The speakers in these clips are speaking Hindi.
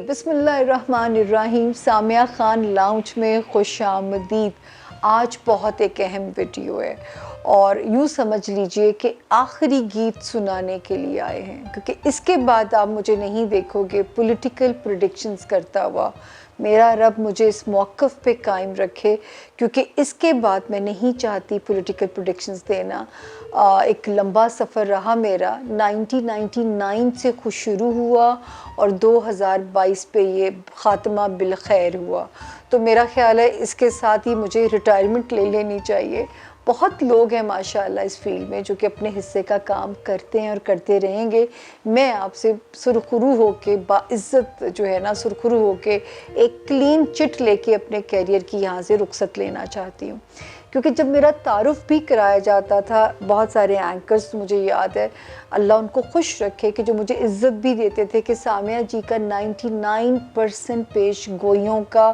बिस्मिल्लाहिर्रहमानिर्रहीम। सामिया खान लाउंज में खुशामदीद। आज बहुत एक अहम वीडियो है और यूँ समझ लीजिए कि आखिरी गीत सुनाने के लिए आए हैं, क्योंकि इसके बाद आप मुझे नहीं देखोगे पॉलिटिकल प्रेडिक्शंस करता हुआ। मेरा रब मुझे इस मौक़िफ़ पे कायम रखे, क्योंकि इसके बाद मैं नहीं चाहती पॉलिटिकल प्रेडिक्शंस देना। एक लंबा सफ़र रहा मेरा। 1999 से खुद शुरू हुआ और 2022 पे ये ख़ात्मा बिल खैर हुआ। तो मेरा ख़्याल है इसके साथ ही मुझे रिटायरमेंट ले लेनी चाहिए। बहुत लोग हैं माशाल्लाह इस फील्ड में जो कि अपने हिस्से का काम करते हैं और करते रहेंगे। मैं आपसे सुरखरू होके बाइज़्ज़त जो है ना, सुरखरू होके एक क्लीन चिट लेके अपने करियर की यहाँ से रुखसत लेना चाहती हूँ। क्योंकि जब मेरा तारुफ़ भी कराया जाता था, बहुत सारे एंकर्स मुझे याद है, अल्लाह उनको खुश रखे, कि जो मुझे इज़्ज़त भी देते थे कि सामिया जी का 99% पेश गोइयों का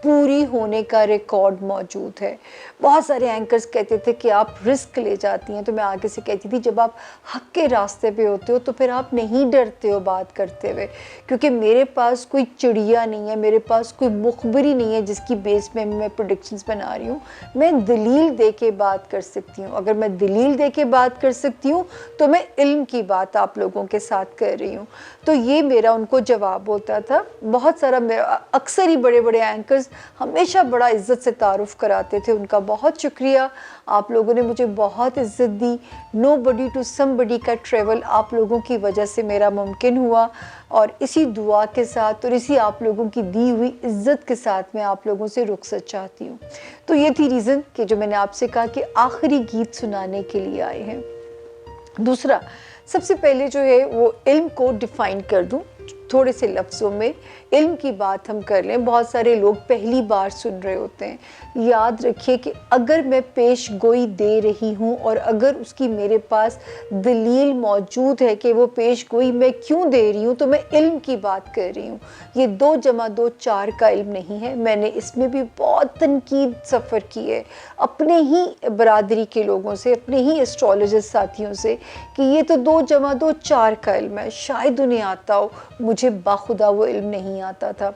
पूरी होने का रिकॉर्ड मौजूद है। बहुत सारे एंकर्स कहते थे कि आप रिस्क ले जाती हैं, तो मैं आगे से कहती थी जब आप हक़ के रास्ते पे होते हो तो फिर आप नहीं डरते हो बात करते हुए, क्योंकि मेरे पास कोई चिड़िया नहीं है, मेरे पास कोई मुखबरी नहीं है जिसकी बेस में मैं प्रेडिक्शंस बना रही हूँ। मैं दलील दे के बात कर सकती हूँ। अगर मैं दलील दे के बात कर सकती हूँ तो मैं इल्म की बात आप लोगों के साथ कर रही हूँ। तो ये मेरा उनको जवाब होता था। बहुत सारा अक्सर ही बड़े बड़े एंकर्स हमेशा बड़ा इज़्ज़त से तारुफ़ कराते थे, उनका बहुत शुक्रिया। आप लोगों ने मुझे बहुत इज़्ज़त दी। नोबडी टू समबडी का ट्रैवल आप लोगों की वजह से मेरा मुमकिन हुआ, और इसी दुआ के साथ और इसी आप लोगों की दी हुई इज़्ज़त के साथ मैं आप लोगों से रुखसत चाहती हूँ। तो ये थी रीज़न कि जो मैंने आपसे कहा कि आखिरी गीत सुनाने के लिए आए हैं। दूसरा, सबसे पहले जो है वो इल्म को डिफ़ाइन कर दूँ थोड़े से लफ्ज़ों में। इल्म की बात हम कर लें। बहुत सारे लोग पहली बार सुन रहे होते हैं। याद रखिए कि अगर मैं पेश गोई दे रही हूँ और अगर उसकी मेरे पास दलील मौजूद है कि वो पेश गोई मैं क्यों दे रही हूँ, तो मैं इल्म की बात कर रही हूँ। ये 2 + 2 4 का इल्म नहीं है। मैंने इसमें भी बहुत तनकीद सफ़र की है अपने ही बरादरी के लोगों से, अपने ही एस्ट्रोलॉजिस्ट साथियों से, कि ये तो 2 + 2 4 का इल्म है, शायद उन्हें आता हो, मुझे बाखुदा वो इल्म नहीं आता था।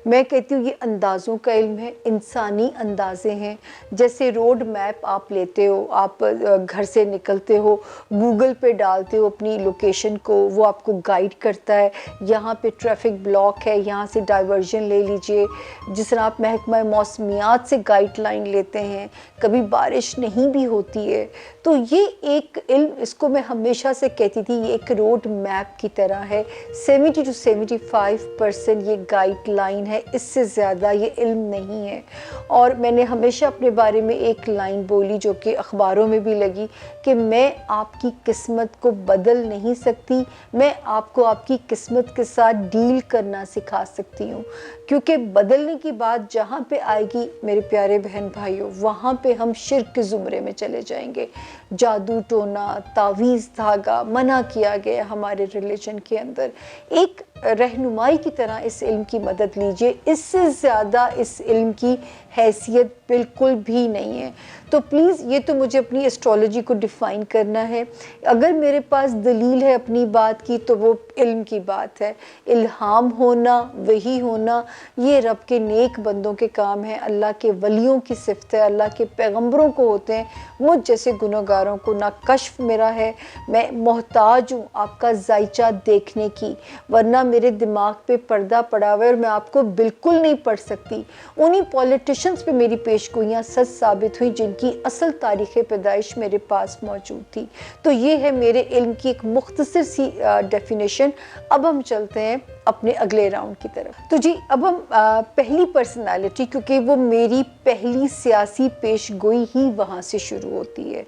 मैं कहती हूँ ये अंदाज़ों का इल्म है, इंसानी अंदाज़े हैं। जैसे रोड मैप आप लेते हो, आप घर से निकलते हो, गूगल पे डालते हो अपनी लोकेशन को, वो आपको गाइड करता है, यहाँ पे ट्रैफिक ब्लॉक है, यहाँ से डाइवर्जन ले लीजिए। जिस तरह आप महकमा मौसमियात से गाइडलाइन लेते हैं, कभी बारिश नहीं भी होती है। तो ये एक इल्म, इसको मैं हमेशा से कहती थी, ये एक रोड मैप की तरह है। 70 to 75% ये गाइडलाइन है, इससे ज़्यादा ये इल्म नहीं है। और मैंने हमेशा अपने बारे में एक लाइन बोली जो कि अखबारों में भी लगी, कि मैं आपकी किस्मत को बदल नहीं सकती, मैं आपको आपकी किस्मत के साथ डील करना सिखा सकती हूँ। क्योंकि बदलने की बात जहाँ पे आएगी मेरे प्यारे बहन भाइयों, वहाँ पे हम शिर्क के ज़ुमरे में चले जाएंगे। जादू टोना, तावीज़ धागा मना किया गया हमारे रिलीजन के अंदर। एक रहनुमाई की तरह इस इल्म की मदद लीजिए, इससे ज़्यादा इस इल्म की हैसियत बिल्कुल भी नहीं है। तो प्लीज़ ये तो मुझे अपनी एस्ट्रोलॉजी को डिफ़ाइन करना है। अगर मेरे पास दलील है अपनी बात की तो वो इल्म की बात है। इल्हाम होना, वही होना, ये रब के नेक बंदों के काम है, अल्लाह के वलियों की सिफ़त है, अल्लाह के पैगम्बरों को होते हैं। मुझ जैसे गुनहगारों को ना कश्फ मेरा है, मैं मोहताज हूँ आपका जायचा देखने की, वरना मेरे दिमाग पे पर्दा पड़ा हुआ है और मैं आपको बिल्कुल नहीं पढ़ सकती। उन्हीं पॉलिटिशियंस पे मेरी पेशगोइयाँ सच साबित हुई जिनकी असल तारीख़ पैदाइश मेरे पास मौजूद थी। तो ये है मेरे इल्म की एक मुख्तसर सी डेफिनेशन। अब हम चलते हैं अपने अगले राउंड की तरफ। तो जी, अब हम पहली पर्सनालिटी, क्योंकि वो मेरी पहली सियासी पेशगोई ही वहाँ से शुरू होती है।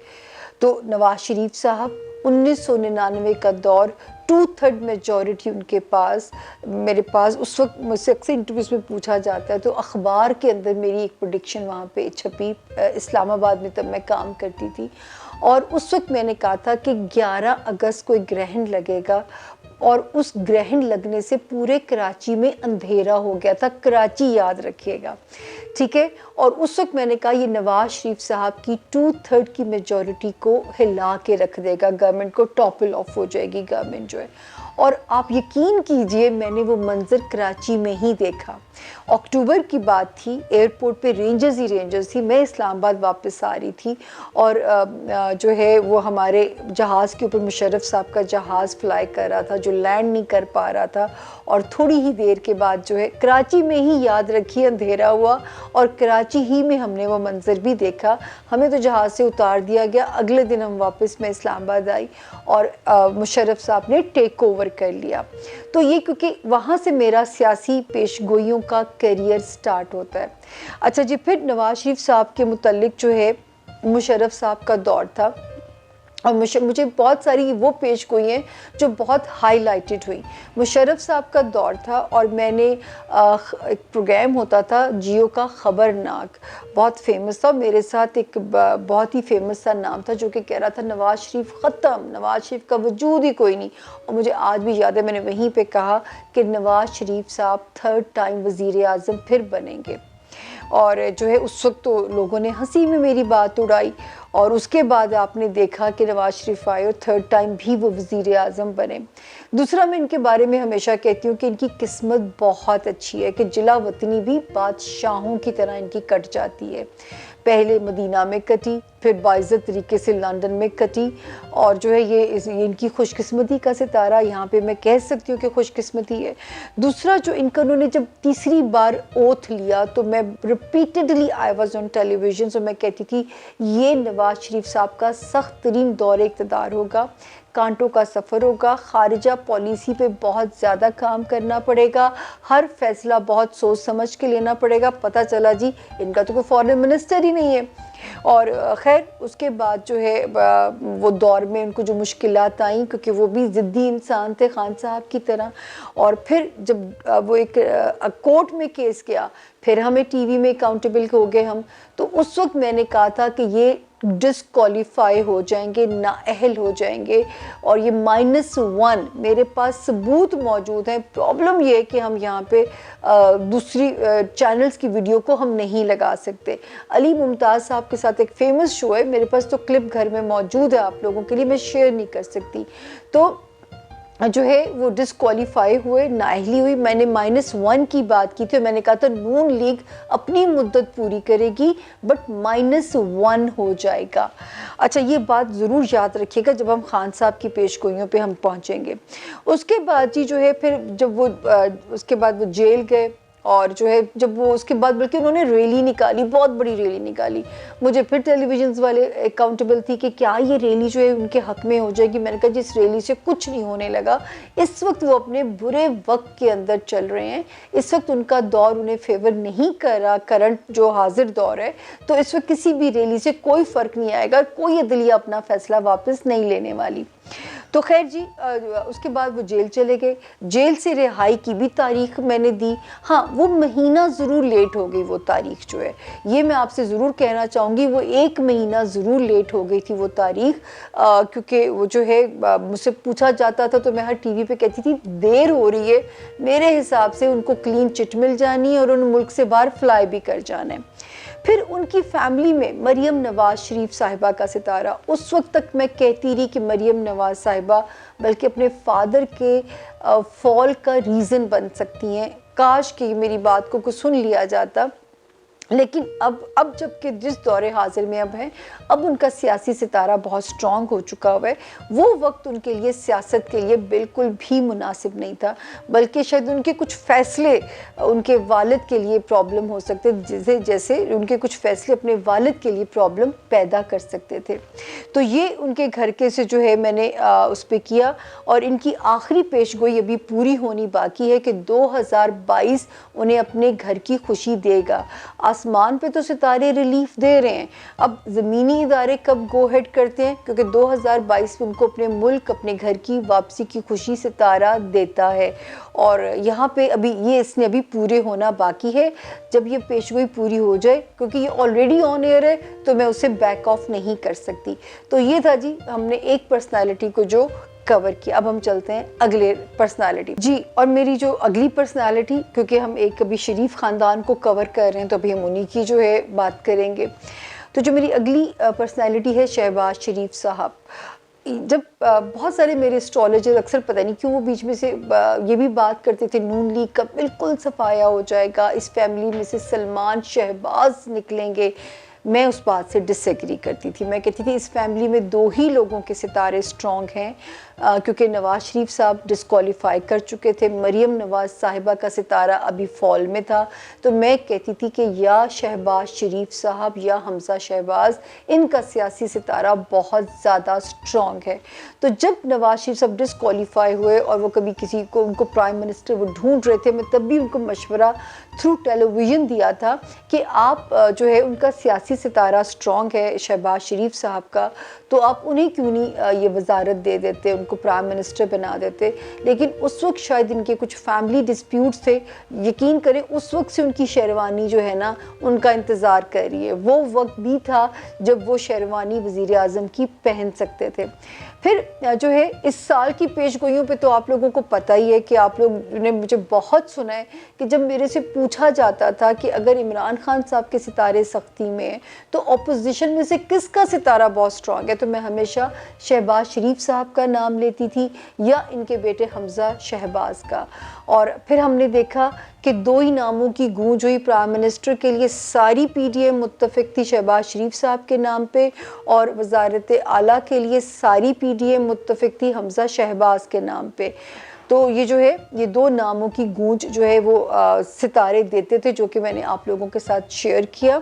तो नवाज शरीफ साहब, 1999 का दौर, 2/3 मेजॉरिटी उनके पास। मेरे पास उस वक्त मुझसे अक्सर इंटरव्यूज़ में पूछा जाता है, तो अखबार के अंदर मेरी एक प्रेडिक्शन वहाँ पे छपी, इस्लामाबाद में तब मैं काम करती थी, और उस वक्त मैंने कहा था कि 11 अगस्त को एक ग्रहण लगेगा और उस ग्रहण लगने से पूरे कराची में अंधेरा हो गया था। कराची याद रखिएगा, ठीक है। और उस वक्त मैंने कहा ये नवाज शरीफ साहब की 2/3 की मेजॉरिटी को हिला के रख देगा, गवर्नमेंट को टॉपल ऑफ हो जाएगी गवर्नमेंट जो है। और आप यकीन कीजिए मैंने वो मंज़र कराची में ही देखा। अक्टूबर की बात थी, एयरपोर्ट पे रेंजर्स ही रेंजर्स थी। मैं इस्लामाबाद वापस आ रही थी और जो है वो हमारे जहाज़ के ऊपर मुशर्रफ साहब का जहाज़ फ्लाई कर रहा था जो लैंड नहीं कर पा रहा था। और थोड़ी ही देर के बाद जो है कराची में ही, याद रखिए, अंधेरा हुआ और कराची ही में हमने वो मंज़र भी देखा। हमें तो जहाज़ से उतार दिया गया। अगले दिन हम वापस मैं इस्लामाबाद आई और मुशर्रफ साहब ने टेक ओवर कर लिया। तो ये क्योंकि वहाँ से मेरा सियासी पेशगोइयों का करियर स्टार्ट होता है। अच्छा जी, फिर नवाज शरीफ साहब के मुतल्लिक जो है मुशर्रफ साहब का दौर था और मुझे बहुत सारी वो पेशगोई हैं जो बहुत हाईलाइटेड हुई। मुशर्रफ साहब का दौर था और मैंने एक प्रोग्राम होता था जियो का खबरनाक, बहुत फेमस था। मेरे साथ एक बहुत ही फेमस सा नाम था जो कि कह रहा था नवाज शरीफ ख़त्म, नवाज शरीफ का वजूद ही कोई नहीं। और मुझे आज भी याद है मैंने वहीं पे कहा कि नवाज शरीफ साहब 3rd टाइम वज़ीर आज़म फिर बनेंगे। और जो है उस वक्त तो लोगों ने हंसी में मेरी बात उड़ाई और उसके बाद आपने देखा कि नवाज शरीफ आए और 3rd टाइम भी वो वज़ीर आज़म बने। दूसरा, मैं इनके बारे में हमेशा कहती हूँ कि इनकी किस्मत बहुत अच्छी है कि जिला वतनी भी बादशाहों की तरह इनकी कट जाती है। पहले मदीना में कटी, फिर बाइज़्ज़त तरीके से लंदन में कटी और जो है ये इनकी खुशकिस्मती का सितारा, यहाँ पे मैं कह सकती हूँ कि खुशकिस्मती है। दूसरा, जो इन्होंने जब तीसरी बार ओथ लिया तो मैं repeatedly I was on television, तो मैं कहती थी ये नवाज शरीफ साहब का सख्त तरीन दौर इक़्तिदार होगा, कांटों का सफ़र होगा, ख़ारिजा पॉलिसी पे बहुत ज़्यादा काम करना पड़ेगा, हर फैसला बहुत सोच समझ के लेना पड़ेगा। पता चला जी इनका तो कोई फॉरेन मिनिस्टर ही नहीं है। और ख़ैर उसके बाद जो है वो दौर में उनको जो मुश्किलात आई, क्योंकि वो भी ज़िद्दी इंसान थे खान साहब की तरह। और फिर जब वो एक कोर्ट में केस गया, फिर हमें टीवी में अकाउंटेबल हो गए हम, तो उस वक्त मैंने कहा था कि ये डिसक्वालीफाई हो जाएंगे, नाअहल हो जाएंगे और ये -1 मेरे पास सबूत मौजूद हैं। प्रॉब्लम ये है कि हम यहाँ पे दूसरी चैनल्स की वीडियो को हम नहीं लगा सकते। अली मुमताज़ साहब के साथ एक फेमस शो है, मेरे पास तो क्लिप घर में मौजूद है, आप लोगों के लिए मैं शेयर नहीं कर सकती। तो जो है वो डिसक्वालीफाई हुए, नाअहली हुई। मैंने -1 की बात की थी, मैंने कहा था नून लीग अपनी मुद्दत पूरी करेगी बट -1 हो जाएगा। अच्छा, ये बात ज़रूर याद रखिएगा जब हम खान साहब की पेशगोइयों पे हम पहुँचेंगे। उसके बाद जी जो है फिर जब वो उसके बाद वो जेल गए और जो है जब वो उसके बाद बल्कि उन्होंने रैली निकाली, बहुत बड़ी रैली निकाली। मुझे फिर टेलीविजन वाले अकाउंटेबल थी कि क्या ये रैली जो है उनके हक़ में हो जाएगी। मैंने कहा जिस रैली से कुछ नहीं होने लगा। इस वक्त वो अपने बुरे वक्त के अंदर चल रहे हैं, इस वक्त उनका दौर उन्हें फेवर नहीं कर रहा, करंट जो हाजिर दौर है। तो इस वक्त किसी भी रैली से कोई फ़र्क नहीं आएगा, कोई अदलिया अपना फ़ैसला वापस नहीं लेने वाली। तो खैर जी उसके बाद वो जेल चले गए। जेल से रिहाई की भी तारीख मैंने दी। हाँ, वो महीना ज़रूर लेट हो गई वो तारीख जो है, ये मैं आपसे ज़रूर कहना चाहूँगी, वो 1 महीना ज़रूर लेट हो गई थी वो तारीख। क्योंकि वो जो है मुझसे पूछा जाता था तो मैं हर टीवी पे कहती थी देर हो रही है, मेरे हिसाब से उनको क्लीन चिट मिल जानी है और उन मुल्क से बाहर फ्लाई भी कर जाना है। फिर उनकी फैमिली में मरियम नवाज शरीफ साहिबा का सितारा, उस वक्त तक मैं कहती रही कि मरियम नवाज साहिबा बल्कि अपने फादर के फॉल का रीज़न बन सकती हैं। काश कि मेरी बात को सुन लिया जाता। लेकिन अब जबकि जिस दौरे हाजिर में अब हैं, अब उनका सियासी सितारा बहुत स्ट्रॉन्ग हो चुका हुआ है। वो वक्त उनके लिए सियासत के लिए बिल्कुल भी मुनासिब नहीं था, बल्कि शायद उनके कुछ फ़ैसले उनके वालिद के लिए प्रॉब्लम हो सकते, जैसे उनके कुछ फ़ैसले अपने वालिद के लिए प्रॉब्लम पैदा कर सकते थे। तो ये उनके घर के से जो है मैंने उस पर किया। और इनकी आखिरी पेशगोई अभी पूरी होनी बाकी है कि 2022 उन्हें अपने घर की खुशी देगा। आसमान पे तो सितारे रिलीफ दे रहे हैं, अब ज़मीनी इदारे कब गो हेड करते हैं, क्योंकि 2022 में उनको अपने मुल्क, अपने घर की वापसी की खुशी सितारा देता है। और यहाँ पे अभी ये इसने अभी पूरे होना बाकी है। जब ये पेशगोई पूरी हो जाए, क्योंकि ये ऑलरेडी ऑन एयर है तो मैं उसे बैक ऑफ नहीं कर सकती। तो ये था जी, हमने एक पर्सनालिटी को जो कवर किया। अब हम चलते हैं अगले पर्सनालिटी जी। और मेरी जो अगली पर्सनालिटी, क्योंकि हम एक अभी शरीफ ख़ानदान को कवर कर रहे हैं तो अभी हम उन्हीं की जो है बात करेंगे। तो जो मेरी अगली पर्सनालिटी है शहबाज शरीफ साहब, जब बहुत सारे मेरे एस्ट्रोलॉजर अक्सर पता नहीं क्यों वो बीच में से ये भी बात करते थे नून लीग का बिल्कुल सफाया हो जाएगा, इस फैमिली में से सलमान शहबाज निकलेंगे। मैं उस बात से डिसएग्री करती थी। मैं कहती थी इस फैमिली में दो ही लोगों के सितारे स्ट्रॉन्ग हैं, क्योंकि नवाज़ शरीफ साहब डिस्क्वालीफाई कर चुके थे, मरीम नवाज़ साहिबा का सितारा अभी फॉल में था। तो मैं कहती थी कि या शहबाज शरीफ साहब या हमज़ा शहबाज, इनका सियासी सितारा बहुत ज़्यादा स्ट्रॉन्ग है। तो जब नवाज़ शरीफ साहब डिस्क्वालीफाई हुए और वो कभी किसी को, उनको प्राइम मिनिस्टर वो ढूंढ रहे थे, मैं तब भी उनको मशवरा थ्रू टेलीविज़न दिया था कि आप जो है उनका सियासी सितारा स्ट्रॉन्ग है शहबाज शरीफ साहब का, तो आप उन्हें क्यों नहीं ये वजारत दे देते, उनको प्राइम मिनिस्टर बना देते। लेकिन उस वक्त शायद इनके कुछ फैमिली डिस्प्यूट्स थे, यकीन करें उस वक्त से उनकी शेरवानी जो है ना उनका इंतज़ार कर रही है। वो वक्त भी था जब वो शेरवानी वज़ीर आज़म की पहन सकते थे। फिर जो है इस साल की पेशगोइयों पे तो आप लोगों को पता ही है कि आप लोग ने मुझे बहुत सुना है कि जब मेरे से पूछा जाता था कि अगर इमरान खान साहब के सितारे सख्ती में हैं तो ऑपोजिशन में से किसका सितारा बहुत स्ट्रॉन्ग है, तो मैं हमेशा शहबाज शरीफ साहब का नाम लेती थी या इनके बेटे हमज़ा शहबाज का। और फिर हमने देखा कि दो ही नामों की गूंज हुई प्राइम मिनिस्टर के लिए। सारी पीटीआई मुत्तफिक थी शहबाज शरीफ साहब के नाम पे, और वजारत आला के लिए सारी पीटीआई मुत्तफिक थी हमज़ा शहबाज के नाम पे। तो ये जो है ये दो नामों की गूंज जो है वो सितारे देते थे, जो कि मैंने आप लोगों के साथ शेयर किया।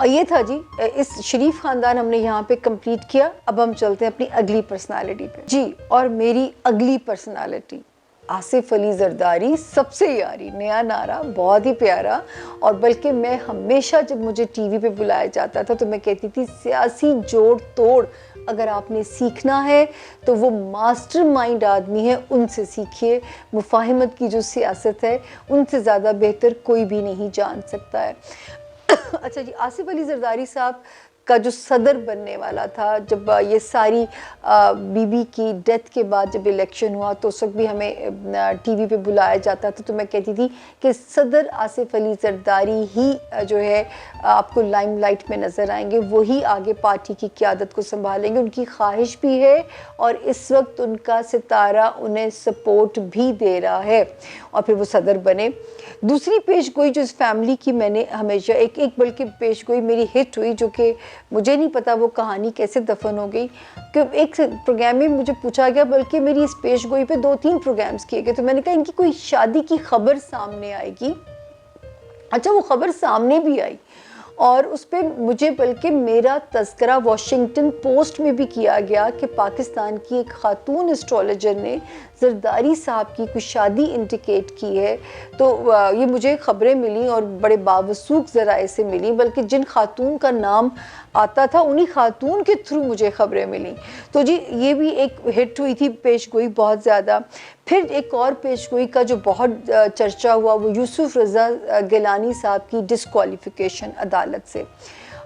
ये था जी इस शरीफ ख़ानदान हमने यहाँ पे कंप्लीट किया। अब हम चलते हैं अपनी अगली पर्सनालिटी पे जी। और मेरी अगली पर्सनालिटी आसिफ अली जरदारी, सबसे यारी, नया नारा, बहुत ही प्यारा। और बल्कि मैं हमेशा जब मुझे टीवी पे बुलाया जाता था तो मैं कहती थी सियासी जोड़ तोड़ अगर आपने सीखना है तो वो मास्टरमाइंड आदमी है, उनसे सीखिए। मुफाहिमत की जो सियासत है उनसे ज़्यादा बेहतर कोई भी नहीं जान सकता है। अच्छा जी, आसिफ अली जरदारी साहब का जो सदर बनने वाला था, जब ये सारी बीबी की डेथ के बाद जब इलेक्शन हुआ तो उस वक्त भी हमें टीवी पे बुलाया जाता था, तो मैं कहती थी कि सदर आसिफ अली जरदारी ही जो है आपको लाइमलाइट में नज़र आएंगे, वही आगे पार्टी की क़यादत को संभालेंगे। उनकी ख्वाहिश भी है और इस वक्त उनका सितारा उन्हें सपोर्ट भी दे रहा है, और फिर वो सदर बने। दूसरी पेशगोई जो इस फैमिली की मैंने हमेशा एक बल्कि पेशगोई मेरी हिट हुई, जो कि मुझे नहीं पता वो कहानी कैसे दफन हो गई, कि एक प्रोग्राम में मुझे पूछा गया, बल्कि मेरी इस पेशगोई पे 2-3 प्रोग्राम्स किए गए, तो मैंने कहा इनकी कोई शादी की खबर सामने आएगी। अच्छा, वो खबर सामने भी आई और उस पर मुझे बल्कि मेरा तज़किरा वॉशिंगटन पोस्ट में भी किया गया कि पाकिस्तान की एक ख़ातून एस्ट्रोलॉजर ने जरदारी साहब की कुछ शादी इंडिकेट की है। तो ये मुझे ख़बरें मिली और बड़े बावसूख ज़राए से मिली, बल्कि जिन खातून का नाम आता था उन्हीं खातून के थ्रू मुझे ख़बरें मिली। तो जी ये भी एक हिट हुई थी पेशगोई बहुत ज़्यादा। फिर एक और पेशगोई का जो बहुत चर्चा हुआ वो यूसुफ रज़ा गिलानी साहब की डिस्क्वालिफ़िकेशन अदालत से,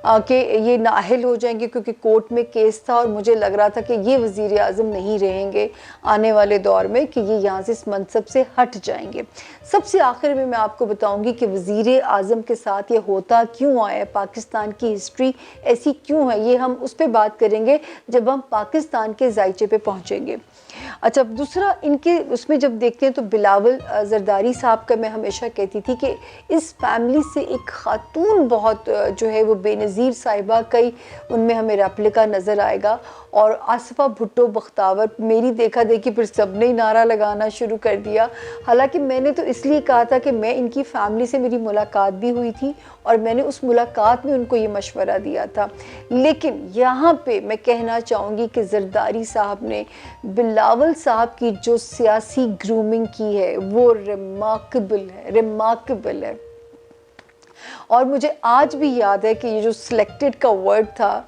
कि ये नाअहल हो जाएंगे क्योंकि कोर्ट में केस था और मुझे लग रहा था कि ये वज़ीर आज़म नहीं रहेंगे आने वाले दौर में, कि ये यहाँ से इस मनसब से हट जाएंगे। सबसे आखिर में मैं आपको बताऊंगी कि वज़ीर आज़म के साथ ये होता क्यों आया, पाकिस्तान की हिस्ट्री ऐसी क्यों है, ये हम उस पर बात करेंगे जब हम पाकिस्तान के जायचे पे पहुँचेंगे। अच्छा, दूसरा इनके उसमें जब देखते हैं तो बिलावल जरदारी साहब का मैं हमेशा कहती थी कि इस फैमिली से एक खातून बहुत जो है वो बेनज़ीर साहिबा कई उनमें हमें रेप्लिका नज़र आएगा। और आसिफा भुट्टो बख्तावर, मेरी देखा देखी फिर सब ने नारा लगाना शुरू कर दिया। हालांकि मैंने तो इसलिए कहा था कि मैं इनकी फैमिली से मेरी मुलाकात भी हुई थी और मैंने उस मुलाकात में उनको ये मशवरा दिया था। लेकिन यहाँ पे मैं कहना चाहूँगी कि जरदारी साहब ने बिलावल साहब की जो सियासी ग्रूमिंग की है वो रिमार्केबल है। और मुझे आज भी याद है कि ये जो सिलेक्टेड का वर्ड था,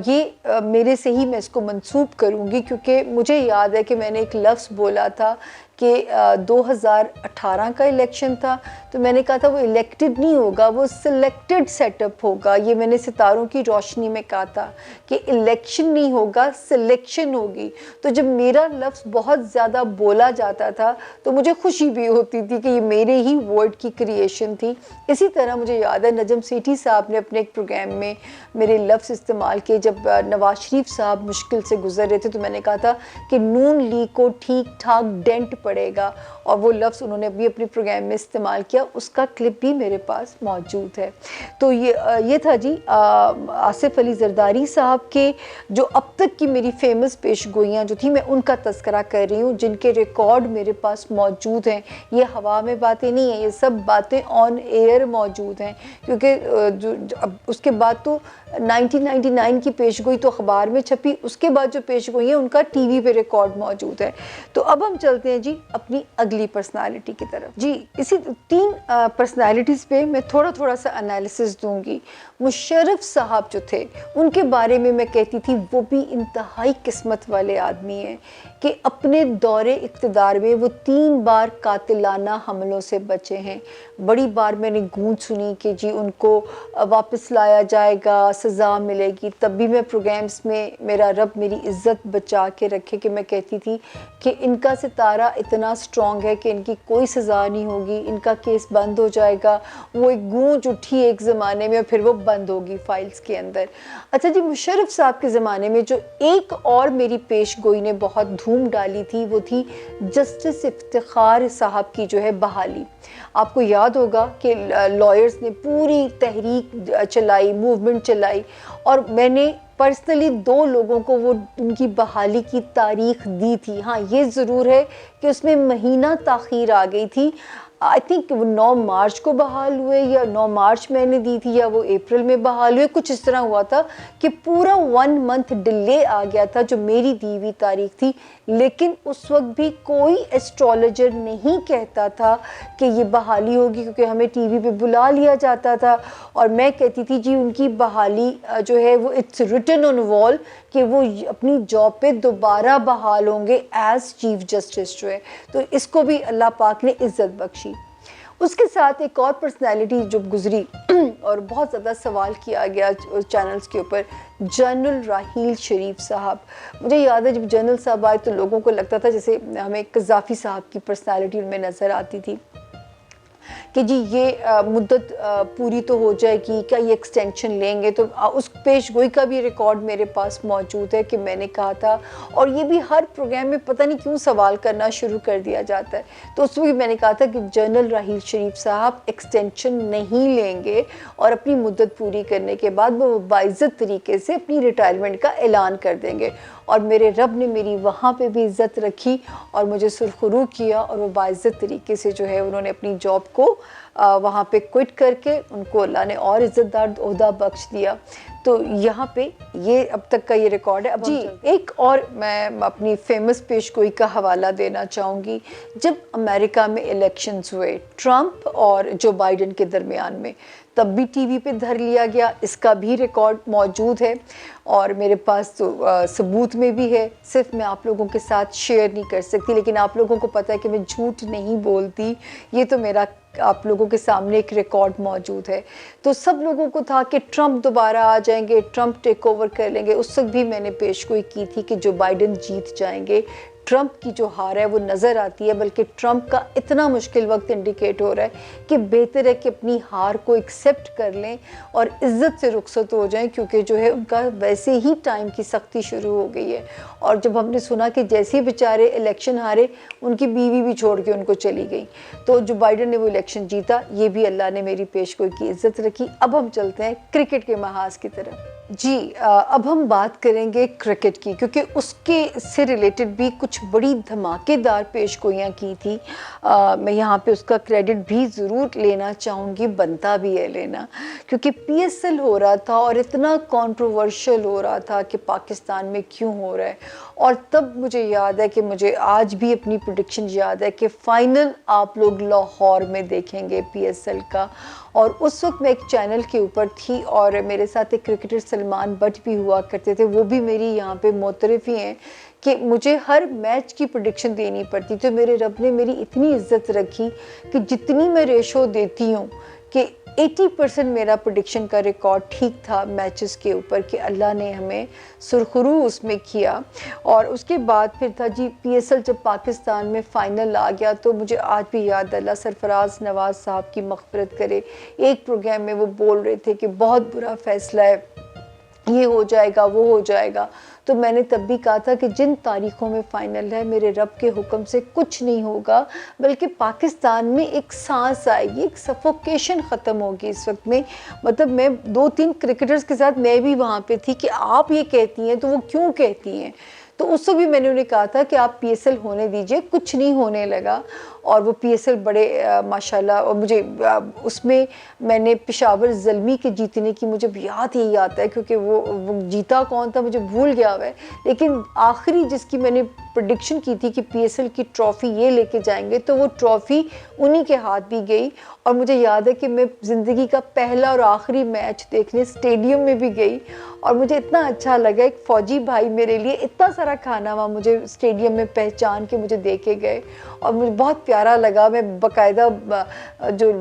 ये मेरे से ही मैं इसको मंसूब करूँगी, क्योंकि मुझे याद है कि मैंने एक लफ्ज़ बोला था कि 2018 का इलेक्शन था, तो मैंने कहा था वो इलेक्टेड नहीं होगा, वो सिलेक्टेड सेटअप होगा। ये मैंने सितारों की रोशनी में कहा था कि इलेक्शन नहीं होगा, सिलेक्शन होगी। तो जब मेरा लफ्ज़ बहुत ज़्यादा बोला जाता था तो मुझे खुशी भी होती थी कि ये मेरे ही वर्ड की क्रिएशन थी। इसी तरह मुझे याद है नजम सेठी साहब ने अपने एक प्रोग्राम में मेरे लफ्ज़ इस्तेमाल इस्तेमाल किए। जब नवाज शरीफ साहब मुश्किल से गुजर रहे थे तो मैंने कहा था कि नून लीग को ठीक ठाक डेंट पड़ेगा, और वो लफ्ज़ उन्होंने भी अपने प्रोग्राम में इस्तेमाल किया। उसका क्लिप भी मेरे पास मौजूद है। तो ये था जी आसिफ अली जरदारी साहब के जो अब तक की मेरी फेमस पेशगोइयाँ जो थी, मैं उनका तज़किरा कर रही हूँ, जिनके रिकॉर्ड मेरे पास मौजूद हैं। ये हवा में बातें नहीं हैं, ये सब बातें ऑन एयर मौजूद हैं, क्योंकि अब उसके बाद तो 1999 की पेशगोई तो अखबार में छपी, उसके बाद जो पेशगोई है उनका टीवी पे रिकॉर्ड मौजूद है। तो अब हम चलते हैं जी अपनी अगली पर्सनालिटी की तरफ। जी इसी 3 पर्सनालिटीज़ पे मैं थोड़ा सा एनालिसिस दूंगी। मुशर्रफ साहब जो थे उनके बारे में मैं कहती थी वो भी इंतहाई किस्मत वाले आदमी हैं कि अपने दौरे इक़्तिदार में वो 3 बार कातिलाना हमलों से बचे हैं। बड़ी बार मैंने गूंज सुनी कि जी उनको वापस लाया जाएगा, सज़ा मिलेगी, तब भी मैं प्रोग्राम्स में मेरा रब मेरी इज़्ज़त बचा के रखे कि मैं कहती थी कि इनका सितारा इतना स्ट्रॉन्ग है कि इनकी कोई सज़ा नहीं होगी, इनका केस बंद हो जाएगा। वो एक गूंज उठी एक ज़माने में और फिर वो बंद होगी फाइल्स के अंदर। अच्छा जी, मुशर्रफ साहब के ज़माने में जो एक और मेरी पेशगोई ने बहुत धूम डाली थी वो थी जस्टिस इफ्तिखार साहब की जो है बहाली। आपको याद होगा कि लॉयर्स ने पूरी तहरीक चलाई, मूवमेंट चलाई, और मैंने पर्सनली 2 लोगों को वो उनकी बहाली की तारीख दी थी। हाँ, ये ज़रूर है कि उसमें महीना ताख़ीर आ गई थी। आई थिंक वो 9 मार्च को बहाल हुए, या 9 मार्च मैंने दी थी, या वो अप्रैल में बहाल हुए, कुछ इस तरह हुआ था कि पूरा 1 मंथ डिले आ गया था जो मेरी दी हुई तारीख थी। लेकिन उस वक्त भी कोई एस्ट्रोलॉजर नहीं कहता था कि ये बहाली होगी, क्योंकि हमें टीवी पे बुला लिया जाता था और मैं कहती थी जी उनकी बहाली जो है वो इट्स रिटन ऑन वॉल कि वो अपनी जॉब पे दोबारा बहाल होंगे एज चीफ जस्टिस जो है। तो इसको भी अल्लाह पाक ने इज़्ज़त बख्शी। उसके साथ एक और पर्सनैलिटी जो गुजरी और बहुत ज़्यादा सवाल किया गया चैनल्स के ऊपर, जनरल राहील शरीफ साहब। मुझे याद है जब जनरल साहब आए तो लोगों को लगता था जैसे हमें कज़ाफ़ी साहब की पर्सनैलिटी उनमें नज़र आती थी कि जी ये मुद्दत पूरी तो हो जाएगी, क्या ये एक्सटेंशन लेंगे। तो उस पेशगोई का भी रिकॉर्ड मेरे पास मौजूद है कि मैंने कहा था, और ये भी हर प्रोग्राम में पता नहीं क्यों सवाल करना शुरू कर दिया जाता है। तो उस वक्त मैंने कहा था कि जनरल राहील शरीफ साहब एक्सटेंशन नहीं लेंगे और अपनी मुद्दत पूरी करने के बाद वो बाइज़्ज़त तरीके से अपनी रिटायरमेंट का ऐलान कर देंगे। और मेरे रब ने मेरी वहाँ पे भी इज़्ज़त रखी और मुझे सुरखरू किया, और वो बाइज़्ज़त तरीके से जो है उन्होंने अपनी जॉब को वहाँ पे क्विट करके उनको अल्लाह ने और इज़्ज़तदार ओहदा बख्श दिया। तो यहाँ पे ये अब तक का ये रिकॉर्ड है। अब जी एक और मैं अपनी फेमस पेशगोई का हवाला देना चाहूँगी। जब अमेरिका में इलेक्शंस हुए ट्रंप और जो बाइडन के दरमियान में, तब भी टीवी पे धर लिया गया, इसका भी रिकॉर्ड मौजूद है और मेरे पास तो सबूत में भी है। सिर्फ मैं आप लोगों के साथ शेयर नहीं कर सकती, लेकिन आप लोगों को पता है कि मैं झूठ नहीं बोलती। ये तो मेरा आप लोगों के सामने एक रिकॉर्ड मौजूद है। तो सब लोगों को था कि ट्रंप दोबारा आ जाएंगे, ट्रंप टेक ओवर कर लेंगे। उस वक्त भी मैंने पेशगोई की थी कि जो बाइडन जीत जाएंगे। ट्रंप की जो हार है वो नज़र आती है, बल्कि ट्रंप का इतना मुश्किल वक्त इंडिकेट हो रहा है कि बेहतर है कि अपनी हार को एक्सेप्ट कर लें और इज़्ज़त से रुखसत हो जाएं, क्योंकि जो है उनका वैसे ही टाइम की सख्ती शुरू हो गई है। और जब हमने सुना कि जैसे ही बेचारे इलेक्शन हारे, उनकी बीवी भी छोड़ के उनको चली गई, तो जो बाइडन ने वो इलेक्शन जीता, ये भी अल्लाह ने मेरी पेशगोई की इज़्ज़त रखी। अब हम चलते हैं क्रिकेट के महाज की तरफ। जी अब हम बात करेंगे क्रिकेट की, क्योंकि उसके से रिलेटेड भी कुछ बड़ी धमाकेदार पेशगोइयाँ की थी। मैं यहाँ पे उसका क्रेडिट भी ज़रूर लेना चाहूँगी, बनता भी है लेना, क्योंकि PSL हो रहा था और इतना कंट्रोवर्शियल हो रहा था कि पाकिस्तान में क्यों हो रहा है। और तब मुझे याद है कि मुझे आज भी अपनी प्रेडिक्शन याद है कि फ़ाइनल आप लोग लाहौर में देखेंगे PSL का। और उस वक्त मैं एक चैनल के ऊपर थी और मेरे साथ एक क्रिकेटर सलमान बट भी हुआ करते थे, वो भी मेरी यहाँ पे मोतरफ़ ही हैं कि मुझे हर मैच की प्रेडिक्शन देनी पड़ती। तो मेरे रब ने मेरी इतनी इज़्ज़त रखी कि जितनी मैं रेशो देती हूँ कि 80% मेरा प्रेडिक्शन का रिकॉर्ड ठीक था मैचेस के ऊपर, कि अल्लाह ने हमें सुरखरू उसमें किया। और उसके बाद फिर था जी PSL जब पाकिस्तान में फ़ाइनल आ गया, तो मुझे आज भी याद, अल्लाह सरफराज नवाज़ साहब की मग़फ़िरत करे, एक प्रोग्राम में वो बोल रहे थे कि बहुत बुरा फ़ैसला है ये हो जाएगा, वो हो जाएगा। तो मैंने तब भी कहा था कि जिन तारीख़ों में फ़ाइनल है, मेरे रब के हुक्म से कुछ नहीं होगा, बल्कि पाकिस्तान में एक सांस आएगी, एक सफोकेशन ख़त्म होगी इस वक्त में। मतलब मैं 2-3 क्रिकेटर्स के साथ मैं भी वहाँ पे थी कि आप ये कहती हैं तो वो क्यों कहती हैं। तो उस वक्त भी मैंने उन्हें कहा था कि आप पीएसएल होने दीजिए, कुछ नहीं होने लगा। और वो पीएसएल बड़े माशाल्लाह, और मुझे उसमें मैंने पेशावर ज़ल्मी के जीतने की मुझे याद यही आता है, क्योंकि वो जीता कौन था मुझे भूल गया हुआ है, लेकिन आखिरी जिसकी मैंने प्रेडिक्शन की थी कि पीएसएल की ट्रॉफ़ी ये लेके जाएंगे, तो वो ट्रॉफ़ी उन्हीं के हाथ भी गई। और मुझे याद है कि मैं ज़िंदगी का पहला और आखिरी मैच देखने स्टेडियम में भी गई, और मुझे इतना अच्छा लगा, एक फ़ौजी भाई मेरे लिए इतना सारा खाना वहाँ मुझे स्टेडियम में पहचान के मुझे दे के गए, और मुझे बहुत प्यारा लगा। मैं बाकायदा जो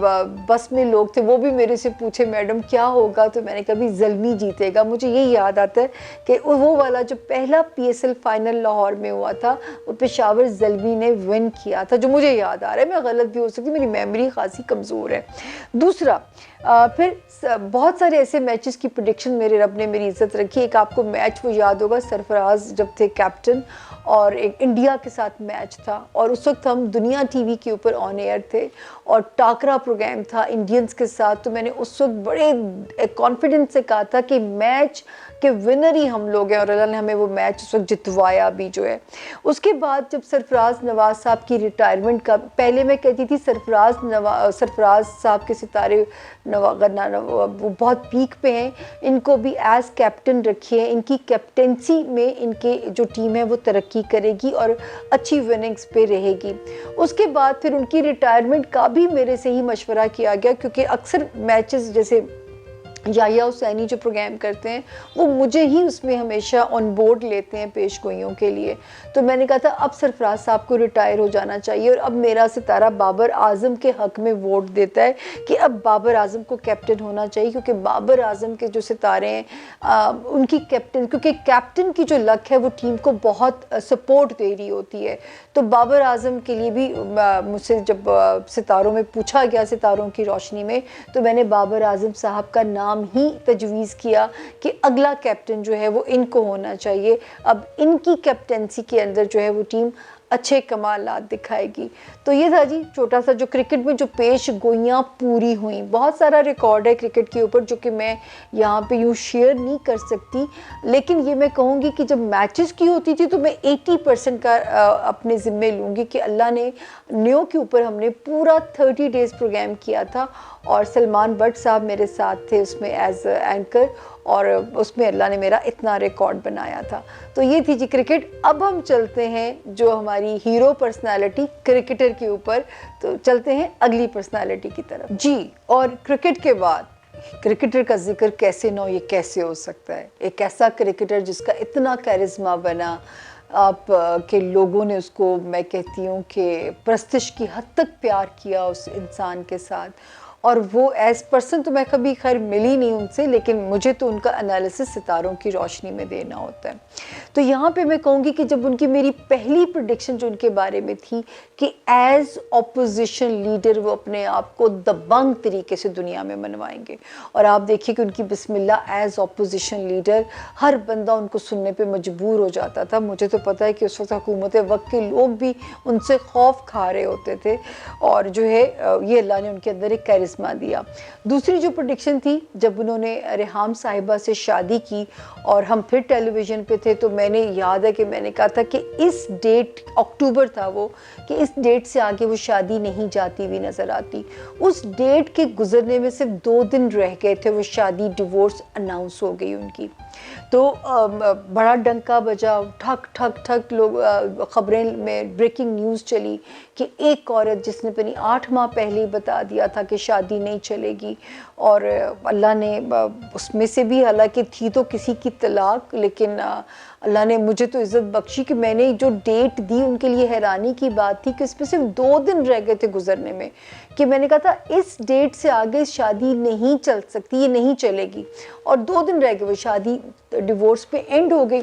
बस में लोग थे वो भी मेरे से पूछे, मैडम क्या होगा, तो मैंने कहा भी ज़ल्मी जीतेगा। मुझे ये याद आता है कि वो वाला जो पहला पीएसएल फाइनल लाहौर में हुआ था, वो पेशावर ज़ल्मी ने विन किया था, जो मुझे याद आ रहा है। मैं गलत भी हो सकती, मेरी मेमोरी खासी कमज़ोर है। दूसरा, फिर बहुत सारे ऐसे मैचेस की प्रेडिक्शन मेरे रब ने मेरी इज़्ज़त रखी। एक आपको मैच वो याद होगा, सरफराज जब थे कैप्टन और एक इंडिया के साथ मैच था, और उस वक्त हम दुनिया टीवी के ऊपर ऑन एयर थे और टाकरा प्रोग्राम था इंडियंस के साथ। तो मैंने उस वक्त बड़े कॉन्फिडेंस से कहा था कि मैच के विनर ही हम लोग हैं, और अल्लाह ने हमें वो मैच उस वक्त जितवाया भी जो है। उसके बाद जब सरफराज नवाज़ साहब की रिटायरमेंट का, पहले मैं कहती थी सरफराज साहब के सितारे वो बहुत पीक पे हैं, इनको भी एज कैप्टन रखिए, इनकी कैप्टेंसी में इनके जो टीम है वो तरक्की करेगी और अच्छी विनिंग्स पे रहेगी। उसके बाद फिर उनकी रिटायरमेंट का भी मेरे से ही मशवरा किया गया, क्योंकि अक्सर मैचेस जैसे याहिया हुसैनी जो प्रोग्राम करते हैं वो मुझे ही उसमें हमेशा ऑन बोर्ड लेते हैं पेशगोइयों के लिए। तो मैंने कहा था अब सरफराज साहब को रिटायर हो जाना चाहिए, और अब मेरा सितारा बाबर आजम के हक़ में वोट देता है कि अब बाबर आजम को कैप्टन होना चाहिए, क्योंकि बाबर आजम के जो सितारे हैं उनकी कैप्टन, क्योंकि कैप्टन की जो लक है वो टीम को बहुत सपोर्ट दे रही होती है। तो बाबर आजम के लिए भी मुझसे जब सितारों में पूछा गया, सितारों की रोशनी में, तो मैंने बाबर आजम साहब का नाम ही तजवीज़ किया कि अगला कैप्टन जो है वो इनको होना चाहिए। अब इनकी कैप्टनसी के अंदर जो है वो टीम अच्छे कमालात दिखाएगी। तो ये था जी छोटा सा जो क्रिकेट में जो पेश गोइयाँ पूरी हुई। बहुत सारा रिकॉर्ड है क्रिकेट के ऊपर जो कि मैं यहाँ पे यूँ शेयर नहीं कर सकती, लेकिन ये मैं कहूँगी कि जब मैचेस की होती थी तो मैं 80% का अपने ज़िम्मे लूँगी कि अल्लाह ने न्यो के ऊपर हमने पूरा 30 डेज़ प्रोग्राम किया था, और सलमान बट साहब मेरे साथ थे उसमें एज एंकर, और उसमें अल्लाह ने मेरा इतना रिकॉर्ड बनाया था। तो ये थी जी क्रिकेट। अब हम चलते हैं जो हमारी हीरो पर्सनालिटी क्रिकेटर के ऊपर, तो चलते हैं अगली पर्सनालिटी की तरफ जी। और क्रिकेट के बाद क्रिकेटर का जिक्र कैसे ना हो, ये कैसे हो सकता है। एक ऐसा क्रिकेटर जिसका इतना कैरिज्मा बना, आप के लोगों ने उसको, मैं कहती हूँ कि प्रस्तिश की हद तक प्यार किया उस इंसान के साथ, और वो एज पर्सन तो मैं कभी खैर मिली नहीं उनसे, लेकिन मुझे तो उनका एनालिसिस सितारों की रोशनी में देना होता है। तो यहाँ पे मैं कहूँगी कि जब उनकी मेरी पहली प्रेडिक्शन जो उनके बारे में थी कि एज ऑपोजिशन लीडर वो अपने आप को दबंग तरीके से दुनिया में मनवाएंगे, और आप देखिए कि उनकी बिस्मिल्लाह एज ऑपोजिशन लीडर हर बंदा उनको सुनने पे मजबूर हो जाता था। मुझे तो पता है कि उस वक्त हुकूमत वक्त के लोग भी उनसे खौफ खा रहे होते थे, और जो है ये अल्लाह ने उनके अंदर एक कैरिस्मा दिया। दूसरी जो प्रेडिक्शन थी, जब उन्होंने रेहाम साहिबा से शादी की और हम फिर टेलीविज़न पे थे, तो मैंने याद है कि मैंने कहा था कि इस डेट, अक्टूबर था वो, कि इस डेट से आगे वो शादी नहीं जाती हुई नज़र आती। उस डेट के गुजरने में सिर्फ 2 दिन रह गए थे, वो शादी डिवोर्स अनाउंस हो गई उनकी। तो बड़ा डंका बजा, ठक ठक ठक, लोग ख़बरें में ब्रेकिंग न्यूज़ चली कि एक औरत जिसने अपनी 8 माह पहले ही बता दिया था कि शादी नहीं चलेगी, और अल्लाह ने उसमें से भी, हालांकि थी तो किसी की तलाक, लेकिन अल्लाह ने मुझे तो इज़्ज़त बख्शी कि मैंने जो डेट दी उनके लिए हैरानी की बात थी कि इसमें सिर्फ 2 दिन रह गए थे गुजरने में, कि मैंने कहा था इस डेट से आगे शादी नहीं चल सकती, ये नहीं चलेगी, और 2 दिन रह गए, वो शादी डिवोर्स पे एंड हो गई।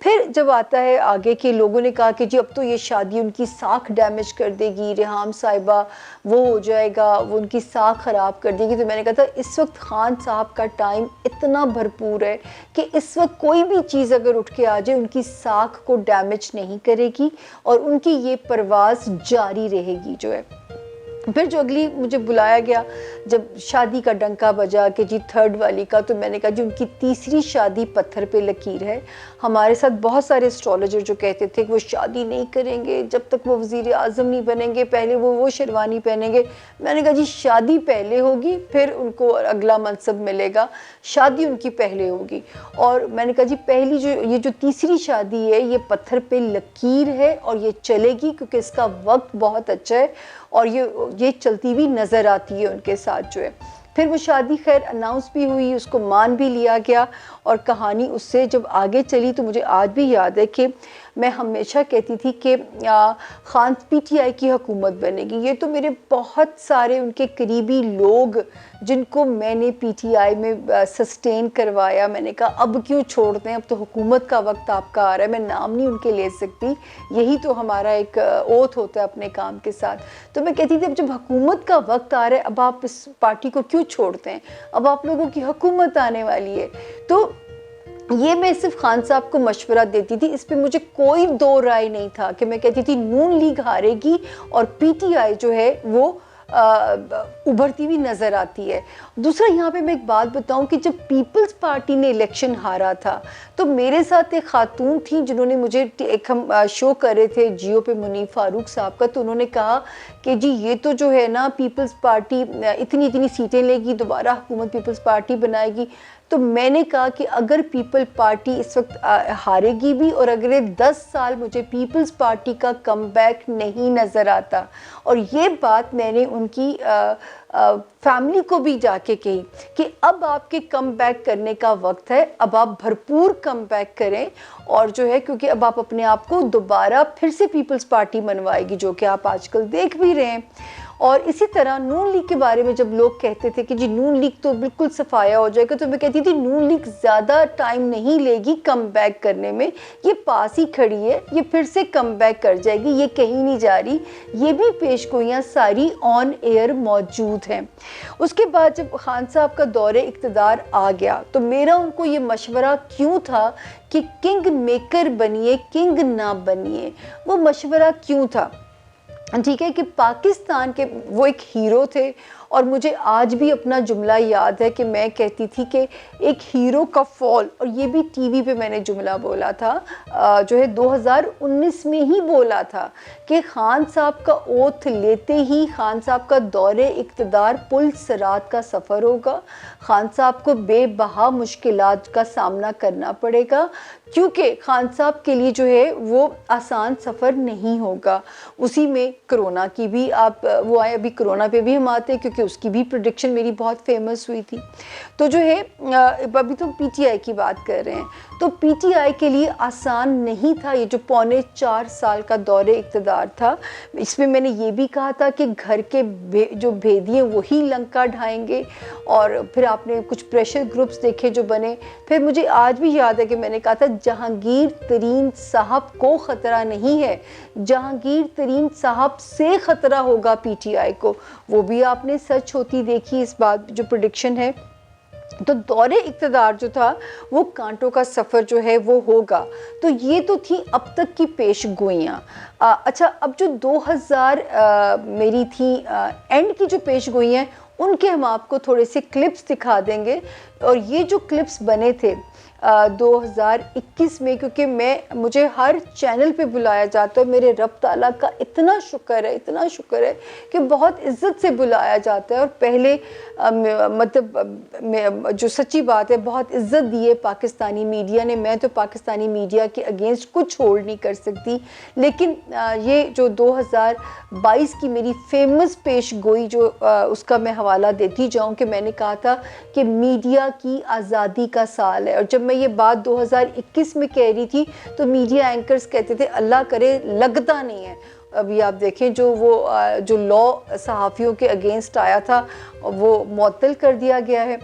फिर जब आता है आगे के लोगों ने कहा कि जी अब तो ये शादी उनकी साख डैमेज कर देगी, रेहाम साहिबा वो हो जाएगा, वो उनकी साख ख़राब कर देगी। तो मैंने कहा था इस वक्त खान साहब का टाइम इतना भरपूर है कि इस वक्त कोई भी चीज़ अगर उठ के आ जाए उनकी साख को डैमेज नहीं करेगी और उनकी ये परवाज़ जारी रहेगी जो है। फिर जो अगली मुझे बुलाया गया जब शादी का डंका बजा कि जी थर्ड वाली का, तो मैंने कहा जी उनकी तीसरी शादी पत्थर पे लकीर है। हमारे साथ बहुत सारे एस्ट्रोलॉजर जो कहते थे कि वो शादी नहीं करेंगे जब तक वो वज़ीर आज़म नहीं बनेंगे, पहले वो शेरवानी पहनेंगे। मैंने कहा जी शादी पहले होगी फिर उनको अगला मनसब मिलेगा, शादी उनकी पहले होगी। और मैंने कहा जी पहली ये जो तीसरी शादी है ये पत्थर पे लकीर है और ये चलेगी क्योंकि इसका वक्त बहुत अच्छा है और ये चलती भी नज़र आती है उनके साथ जो है। फिर वो शादी खैर अनाउंस भी हुई, उसको मान भी लिया गया और कहानी उससे जब आगे चली तो मुझे आज भी याद है कि मैं हमेशा कहती थी कि खान पीटीआई की हुकूमत बनेगी। ये तो मेरे बहुत सारे उनके करीबी लोग जिनको मैंने पीटीआई में सस्टेन करवाया, मैंने कहा अब क्यों छोड़ते हैं, अब तो हुकूमत का वक्त आपका आ रहा है। मैं नाम नहीं उनके ले सकती, यही तो हमारा एक ओथ होता है अपने काम के साथ। तो मैं कहती थी अब जब हुकूमत का वक्त आ रहा है अब आप इस पार्टी को क्यों छोड़ते हैं, अब आप लोगों की हुकूमत आने वाली है। तो ये मैं सिर्फ खान साहब को मशवरा देती थी, इस पे मुझे कोई दो राय नहीं था कि मैं कहती थी नून लीग हारेगी और पीटीआई जो है वो उभरती हुई नज़र आती है। दूसरा यहाँ पे मैं एक बात बताऊँ कि जब पीपल्स पार्टी ने इलेक्शन हारा था तो मेरे साथ एक खातून थी जिन्होंने मुझे एक हम शो कर रहे थे जियो पे मुनीफ फारूक साहब का, तो उन्होंने कहा कि जी ये तो जो है ना पीपल्स पार्टी इतनी इतनी सीटें लेगी, दोबारा हुकूमत पीपल्स पार्टी बनाएगी। तो मैंने कहा कि अगर पीपल पार्टी इस वक्त हारेगी भी और अगले 10 साल मुझे पीपल्स पार्टी का कमबैक नहीं नज़र आता, और ये बात मैंने उनकी फैमिली को भी जाके कही कि अब आपके कमबैक करने का वक्त है, अब आप भरपूर कमबैक करें और जो है क्योंकि अब आप अपने आप को दोबारा फिर से पीपल्स पार्टी मनवाएगी, जो कि आप आजकल देख भी रहे हैं। और इसी तरह नून लीग के बारे में जब लोग कहते थे कि जी नून लीग तो बिल्कुल सफाया हो जाएगा, तो मैं कहती थी नून लीग ज़्यादा टाइम नहीं लेगी कम बैक करने में, ये पास ही खड़ी है, ये फिर से कम बैक कर जाएगी, ये कहीं नहीं जा रही। ये भी पेशगोइयाँ सारी ऑन एयर मौजूद हैं। उसके बाद जब खान साहब का दौरे इक़्तिदार आ गया तो मेरा उनको ये मशवरा क्यों था कि किंग मेकर बनिए, किंग ना बनिए। वो मशवरा क्यों था, ठीक है, कि पाकिस्तान के वो एक हीरो थे और मुझे आज भी अपना जुमला याद है कि मैं कहती थी कि एक हीरो का फॉल, और ये भी टीवी पे मैंने जुमला बोला था जो है 2019 में ही बोला था कि खान साहब का ओथ लेते ही खान साहब का दौरे इक़्तिदार पुल सिरात का सफ़र होगा। खान साहब को बेबहा मुश्किलात का सामना करना पड़ेगा क्योंकि खान साहब के लिए जो है वो आसान सफ़र नहीं होगा। उसी में कोरोना की भी आप वो आए, अभी कोरोना पे भी हम आते हैं क्योंकि उसकी भी प्रेडिक्शन मेरी बहुत फेमस हुई थी। तो जो है अभी तो पीटीआई की बात कर रहे हैं, तो पीटीआई के लिए आसान नहीं था ये जो 4.25 साल का दौरे इक़्तिदार था। इसमें मैंने ये भी कहा था कि घर के जो भेदी हैं वही लंका ढाएंगे, और फिर आपने कुछ प्रेशर ग्रुप्स देखे जो बने। फिर मुझे आज भी याद है कि मैंने कहा था जहांगीर तरीन साहब को ख़तरा नहीं है, जहांगीर तरीन साहब से ख़तरा होगा पीटीआई को। वो भी आपने सच होती देखी इस बात जो प्रेडिक्शन है। तो दौरे इक़्तिदार जो था वो कांटों का सफ़र जो है वो होगा। तो ये तो थी अब तक की पेशगोइयाँ। अच्छा, अब जो 2000 मेरी थी एंड की जो पेशगोइयाँ हैं उनके हम आपको थोड़े से क्लिप्स दिखा देंगे। और ये जो क्लिप्स बने थे 2021 में, क्योंकि मुझे हर चैनल पे बुलाया जाता है, मेरे रब ताला का इतना शुक्र है, इतना शुक्र है कि बहुत इज़्ज़त से बुलाया जाता है। और पहले मतलब जो सच्ची बात है बहुत इज़्ज़त दी है पाकिस्तानी मीडिया ने। मैं तो पाकिस्तानी मीडिया के अगेंस्ट कुछ होल्ड नहीं कर सकती, लेकिन ये जो 2022 की मेरी फेमस पेशगोई जो उसका मैं हवाला देती जाऊँ कि मैंने कहा था कि मीडिया की आज़ादी का साल है। और जब मैं ये बात 2021 में कह रही थी तो मीडिया एंकर्स कहते थे अल्लाह करे लगता नहीं है। अभी आप देखें जो वो जो लॉ सहाफ़ियों के अगेंस्ट आया था वो मुअत्तल कर दिया गया है।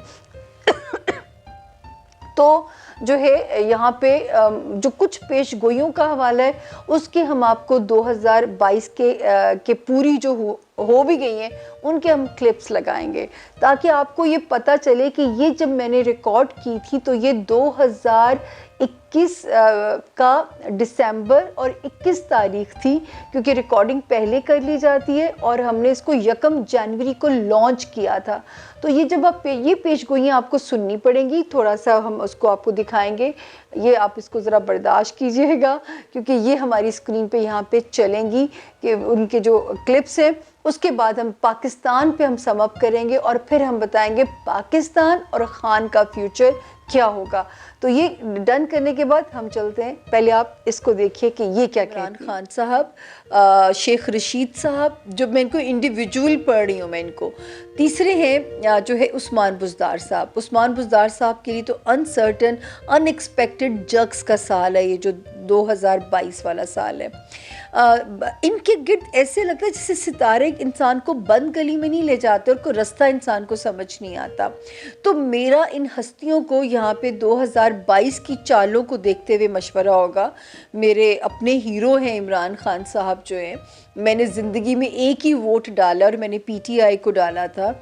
तो जो है यहाँ पे जो कुछ पेश गोइयों का हवाला है उसके हम आपको 2022 के पूरी जो हो भी गई हैं उनके हम क्लिप्स लगाएंगे, ताकि आपको ये पता चले कि ये जब मैंने रिकॉर्ड की थी तो ये 2021 का दिसंबर और 21 तारीख थी, क्योंकि रिकॉर्डिंग पहले कर ली जाती है और हमने इसको 1 जनवरी को लॉन्च किया था। तो ये जब आप ये पेशगोइयाँ आपको सुननी पड़ेंगी, थोड़ा सा हम उसको आपको दिखाएंगे, ये आप इसको ज़रा बर्दाश्त कीजिएगा क्योंकि ये हमारी स्क्रीन पे यहाँ पे चलेंगी कि उनके जो क्लिप्स हैं। उसके बाद हम पाकिस्तान पे हम सम अप करेंगे और फिर हम बताएंगे पाकिस्तान और ख़ान का फ्यूचर क्या होगा। तो ये डन करने के बाद हम चलते हैं, पहले आप इसको देखिए कि ये क्या कहते हैं। इमरान खान साहब, शेख रशीद साहब, जो मैं इनको इंडिविजुअल पढ़ रही हूँ मैं इनको। तीसरे हैं जो है उस्मान बुज़दार साहब। उस्मान बुज़दार साहब के लिए तो अनसर्टन अनएक्सपेक्टेड जग्स का साल है ये, जो 2022 वाला साल है। इनके गिर्द ऐसे लगता है जैसे सितारे इंसान को बंद गली में नहीं ले जाते और कोई रास्ता इंसान को समझ नहीं आता। तो मेरा इन हस्तियों को यहाँ पे 2022 की चालों को देखते हुए मशवरा होगा। मेरे अपने हीरो हैं इमरान खान साहब जो हैं, मैंने ज़िंदगी में एक ही वोट डाला और मैंने पीटीआई को डाला था।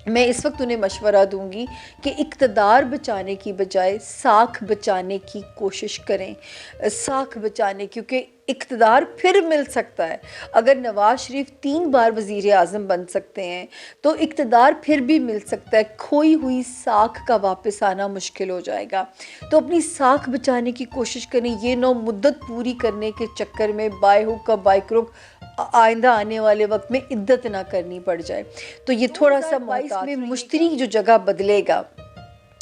मैं इस वक्त उन्हें मशवरा दूंगी कि इक़्तिदार बचाने की बजाय साख बचाने की कोशिश करें। साख बचाने, क्योंकि इक़्तिदार फिर मिल सकता है। अगर नवाज़ शरीफ 3 बार वज़ीर आज़म बन सकते हैं तो इक़्तिदार फिर भी मिल सकता है। खोई हुई साख का वापस आना मुश्किल हो जाएगा। तो अपनी साख बचाने की कोशिश करें। ये नौ मुद्दत पूरी करने के चक्कर में बाय हुक का बाय क्रुक आइंदा आने वाले वक्त में इद्दत ना करनी पड़ जाए। तो ये थोड़ा सा में मुश्तरी जो जगह बदलेगा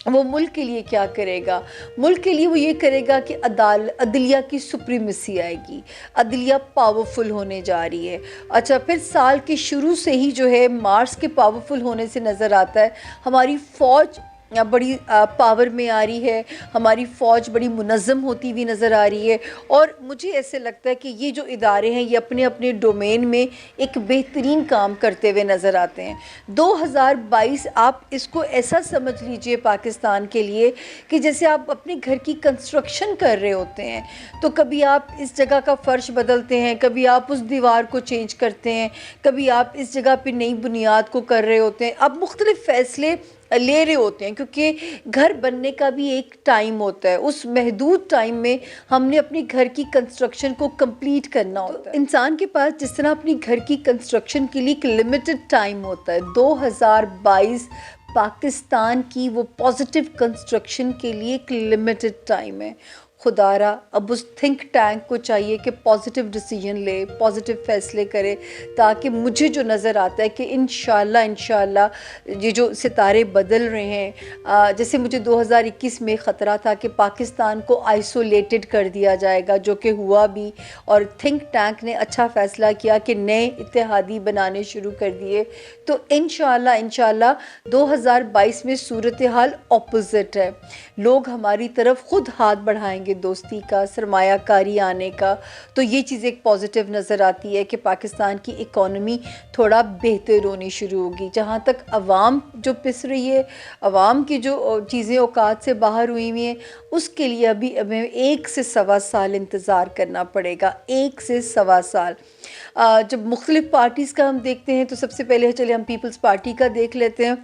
वो मुल्क के लिए क्या करेगा। मुल्क के लिए वो ये करेगा कि अदलिया की सुप्रीमेसी आएगी, अदलिया पावरफुल होने जा रही है। अच्छा, फिर साल के शुरू से ही जो है मार्च के पावरफुल होने से नज़र आता है। हमारी फ़ौज बड़ी पावर में आ रही है, हमारी फ़ौज बड़ी मुनज़्ज़म होती हुई नज़र आ रही है। और मुझे ऐसे लगता है कि ये जो इदारे हैं ये अपने अपने डोमेन में एक बेहतरीन काम करते हुए नज़र आते हैं। 2022 आप इसको ऐसा समझ लीजिए पाकिस्तान के लिए कि जैसे आप अपने घर की कंस्ट्रक्शन कर रहे होते हैं, तो कभी आप इस जगह का फ़र्श बदलते हैं, कभी आप उस दीवार को चेंज करते हैं, कभी आप इस जगह पर नई बुनियाद को कर रहे होते हैं। आप मुख्तलिफ़ फ़ैसले ले रहे होते हैं क्योंकि घर बनने का भी एक टाइम होता है। उस महदूद टाइम में हमने अपनी घर की कंस्ट्रक्शन को कंप्लीट करना होता है। इंसान के पास जिस तरह अपनी घर की कंस्ट्रक्शन के लिए एक लिमिटेड टाइम होता है, 2022 पाकिस्तान की वो पॉजिटिव कंस्ट्रक्शन के लिए एक लिमिटेड टाइम है। खुदारा अब उस थिंक टैंक को चाहिए कि पॉजिटिव डिसीजन ले, पॉजिटिव फ़ैसले करे, ताकि मुझे जो नज़र आता है कि इंशाल्लाह ये जो सितारे बदल रहे हैं, जैसे मुझे 2021 में ख़तरा था कि पाकिस्तान को आइसोलेटेड कर दिया जाएगा, जो कि हुआ भी। और थिंक टैंक ने अच्छा फ़ैसला किया कि नए इत्तेहादी बनाने शुरू कर दिए। तो इंशाल्लाह 2022 में सूरत हाल ऑपोजिट है। लोग हमारी तरफ ख़ुद हाथ बढ़ाएंगे दोस्ती का, सरमायाकारी आने का। तो ये चीज़ एक पॉजिटिव नज़र आती है कि पाकिस्तान की इकॉनमी थोड़ा बेहतर होनी शुरू होगी। जहाँ तक अवाम जो पिस रही है, अवाम की जो चीज़ें औकात से बाहर हुई हुई हैं, उसके लिए अभी हमें 1 से सवा साल इंतज़ार करना पड़ेगा। 1 से सवा साल। जब मुख्तलिफ़ पार्टीज़ का हम देखते हैं तो सबसे पहले चले हम पीपल्स पार्टी का देख लेते हैं।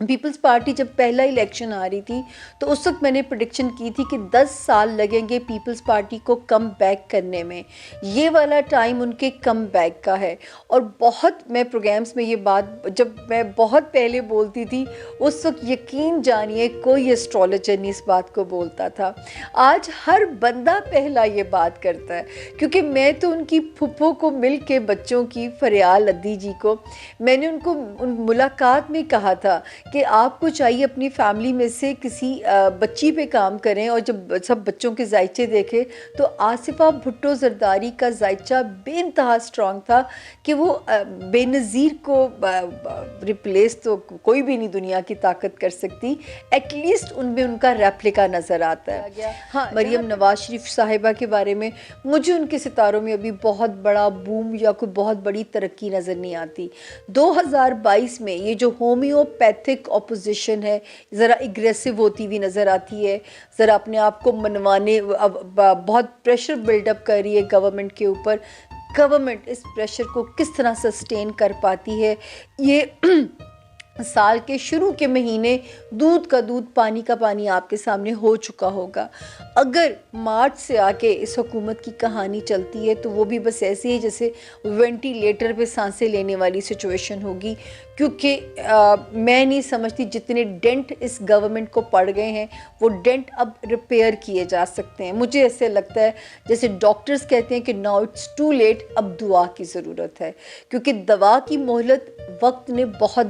पीपल्स पार्टी जब पहला इलेक्शन आ रही थी तो उस वक्त मैंने प्रेडिक्शन की थी कि 10 साल लगेंगे पीपल्स पार्टी को कम बैक करने में। ये वाला टाइम उनके कम बैक का है। और बहुत मैं प्रोग्राम्स में ये बात जब मैं बहुत पहले बोलती थी उस वक्त यकीन जानिए कोई एस्ट्रोलॉजर नहीं इस बात को बोलता था। आज हर बंदा पहला ये बात करता है, क्योंकि मैं तो उनकी फुप्पो को मिल के बच्चों की फरियाल अद्दी जी को मैंने उनको मुलाकात में कहा था कि आपको चाहिए अपनी फैमिली में से किसी बच्ची पे काम करें। और जब सब बच्चों के जायचे देखे तो आसिफा भुट्टो जरदारी का जायचा बेइंतहा स्ट्रॉन्ग था कि वो बेनज़ीर को रिप्लेस तो कोई भी नहीं दुनिया की ताकत कर सकती, एटलीस्ट उनमें उनका रेप्लिका नज़र आता है। हाँ, मरियम नवाज शरीफ साहिबा के बारे में मुझे उनके सितारों में अभी बहुत बड़ा बूम या कोई बहुत बड़ी तरक्की नज़र नहीं आती। 2022 में ये जो होम्योपैथिक थिक ऑपोजिशन है, ज़रा एग्रेसिव होती हुई नज़र आती है, ज़रा अपने आप को मनवाने बहुत प्रेशर बिल्डअप कर रही है गवर्नमेंट के ऊपर। गवर्नमेंट इस प्रेशर को किस तरह सस्टेन कर पाती है, ये साल के शुरू के महीने दूध का दूध पानी का पानी आपके सामने हो चुका होगा। अगर मार्च से आके इस हुकूमत की कहानी चलती है तो वो भी बस ऐसे ही जैसे वेंटिलेटर पे सांसें लेने वाली सिचुएशन होगी, क्योंकि मैं नहीं समझती जितने डेंट इस गवर्नमेंट को पड़ गए हैं वो डेंट अब रिपेयर किए जा सकते हैं। मुझे ऐसे लगता है जैसे डॉक्टर्स कहते हैं कि नाउ इट्स टू लेट, अब दुआ की ज़रूरत है, क्योंकि दवा की मोहलत वक्त ने बहुत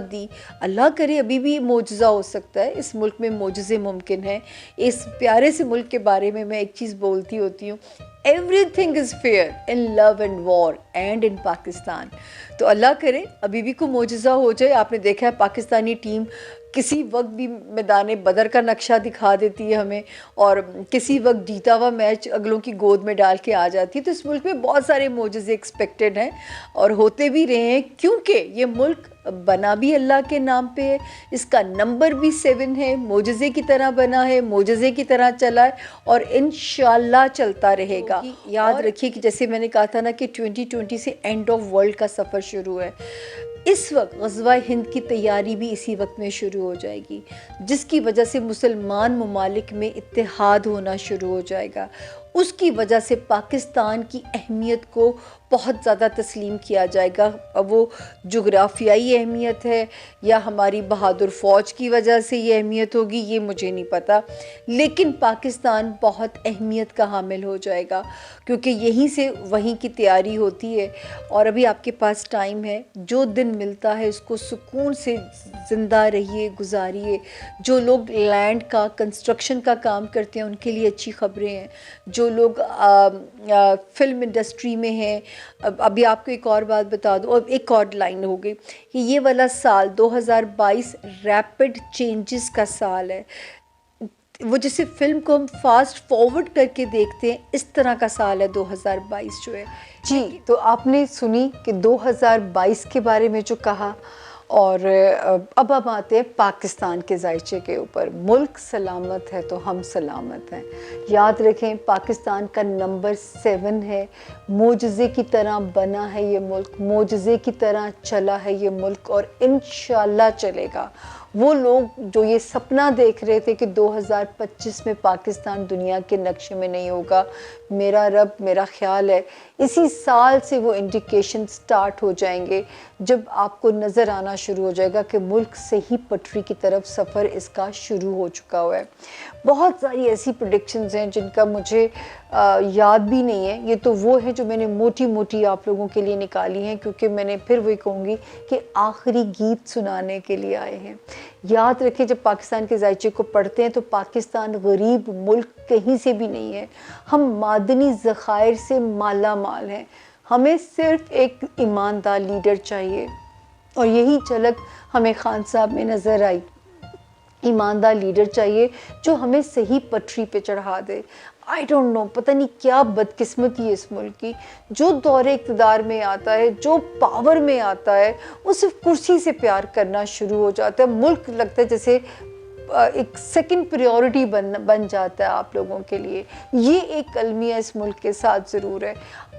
दी। अल्लाह करे अभी भी मोजज़ा हो सकता है, इस मुल्क में मोजज़े मुमकिन हैं। इस प्यारे से मुल्क के बारे में मैं एक चीज़ बोलती होती हूँ, everything is fair in love and war and in Pakistan. तो अल्लाह करे अभी भी कोई मोजज़ा हो जाए। आपने देखा है पाकिस्तानी टीम किसी वक्त भी मैदान बदर का नक्शा दिखा देती है हमें, और किसी वक्त जीता हुआ मैच अगलों की गोद में डाल के आ जाती है। तो इस मुल्क में बहुत सारे मोजज़े एक्सपेक्टेड हैं और होते भी रहे हैं, क्योंकि ये मुल्क बना भी अल्लाह के नाम पे है, इसका नंबर भी 7 है, मोजज़े की तरह बना है, मोजज़े की तरह चला है और इंशाल्लाह चलता रहेगा। याद रखिए कि जैसे मैंने कहा था ना कि 2020 से एंड ऑफ वर्ल्ड का सफ़र शुरू है। इस वक्त ग़ज़वा हिंद की तैयारी भी इसी वक्त में शुरू हो जाएगी, जिसकी वजह से मुसलमान ममालिक में इत्तेहाद होना शुरू हो जाएगा। उसकी वजह से पाकिस्तान की अहमियत को बहुत ज़्यादा तस्लीम किया जाएगा। अब वो जोग्राफियाई अहमियत है या हमारी बहादुर फ़ौज की वजह से ये अहमियत होगी, ये मुझे नहीं पता, लेकिन पाकिस्तान बहुत अहमियत का हामिल हो जाएगा, क्योंकि यहीं से वहीं की तैयारी होती है। और अभी आपके पास टाइम है, जो दिन मिलता है उसको सुकून से ज़िंदा रहिए, गुजारिए। जो लोग लैंड का कंस्ट्रक्शन का काम करते हैं उनके लिए अच्छी ख़बरें हैं। जो लोग फ़िल्म इंडस्ट्री में हैं, अभी आपको एक और बात बता दूँ, अब एक और लाइन हो गई कि ये वाला साल 2022 रैपिड चेंजेस का साल है। वो जैसे फ़िल्म को हम फास्ट फॉरवर्ड करके देखते हैं, इस तरह का साल है 2022 जो है जी। तो आपने सुनी कि 2022 के बारे में जो कहा, और अब हम आते हैं पाकिस्तान के जायचे के ऊपर। मुल्क सलामत है तो हम सलामत हैं। याद रखें पाकिस्तान का नंबर 7 है। मोजज़े की तरह बना है ये मुल्क, मोजज़े की तरह चला है ये मुल्क और इंशाल्लाह चलेगा। वो लोग जो ये सपना देख रहे थे कि 2025 में पाकिस्तान दुनिया के नक्शे में नहीं होगा, मेरा रब, मेरा ख्याल है इसी साल से वो इंडिकेशन स्टार्ट हो जाएंगे, जब आपको नज़र आना शुरू हो जाएगा कि मुल्क सही पटरी की तरफ सफ़र इसका शुरू हो चुका हुआ है। बहुत सारी ऐसी प्रेडिक्शंस हैं जिनका मुझे याद भी नहीं है। ये तो वो है जो मैंने मोटी मोटी आप लोगों के लिए निकाली हैं, क्योंकि मैंने फिर वही कहूँगी कि आखिरी गीत सुनाने के लिए आए हैं। याद रखें जब पाकिस्तान के जायचे को पढ़ते हैं तो पाकिस्तान गरीब मुल्क कहीं से भी नहीं है। हम मादनी ज़खायर से माला माल हैं। हमें सिर्फ एक ईमानदार लीडर चाहिए, और यही झलक हमें खान साहब में नज़र आई। ईमानदार लीडर चाहिए जो हमें सही पटरी पे चढ़ा दे। आई डोंट नो, पता नहीं क्या बदकिस्मती है इस मुल्क की। जो दौरे इक़्तिदार में आता है, जो पावर में आता है, वो सिर्फ कुर्सी से प्यार करना शुरू हो जाता है। मुल्क लगता है जैसे एक सेकंड प्रायोरिटी बन जाता है आप लोगों के लिए। ये एक अलमिया इस मुल्क के साथ ज़रूर है।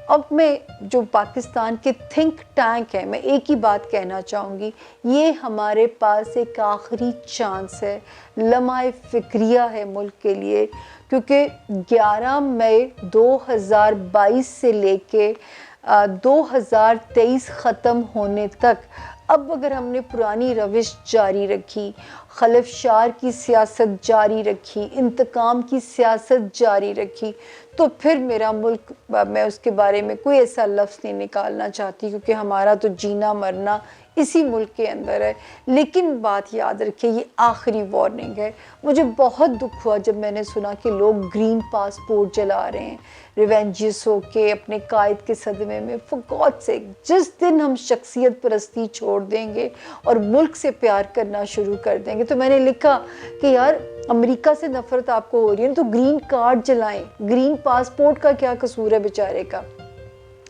अब मैं जो पाकिस्तान के थिंक टैंक है, मैं एक ही बात कहना चाहूँगी, ये हमारे पास एक आखिरी चांस है, लम्हा फ़िक्रिया है मुल्क के लिए, क्योंकि 11 मई 2022 से लेके 2023 ख़त्म होने तक अब अगर हमने पुरानी रविश जारी रखी, खलफशार की सियासत जारी रखी, इंतकाम की सियासत जारी रखी, तो फिर मेरा मुल्क, मैं उसके बारे में कोई ऐसा लफ्ज़ नहीं निकालना चाहती, क्योंकि हमारा तो जीना मरना इसी मुल्क के अंदर है। लेकिन बात याद रखिए, ये आखिरी वार्निंग है। मुझे बहुत दुख हुआ जब मैंने सुना कि लोग ग्रीन पासपोर्ट जला रहे हैं रिवेंजियस होके अपने कायद के सदमे में। फॉर गॉड सेक, जिस दिन हम शख्सियत परस्ती छोड़ देंगे और मुल्क से प्यार करना शुरू कर देंगे, तो मैंने लिखा कि यार अमेरिका से नफ़रत आपको हो रही है तो ग्रीन कार्ड जलाएं, ग्रीन पासपोर्ट का क्या कसूर है बेचारे का।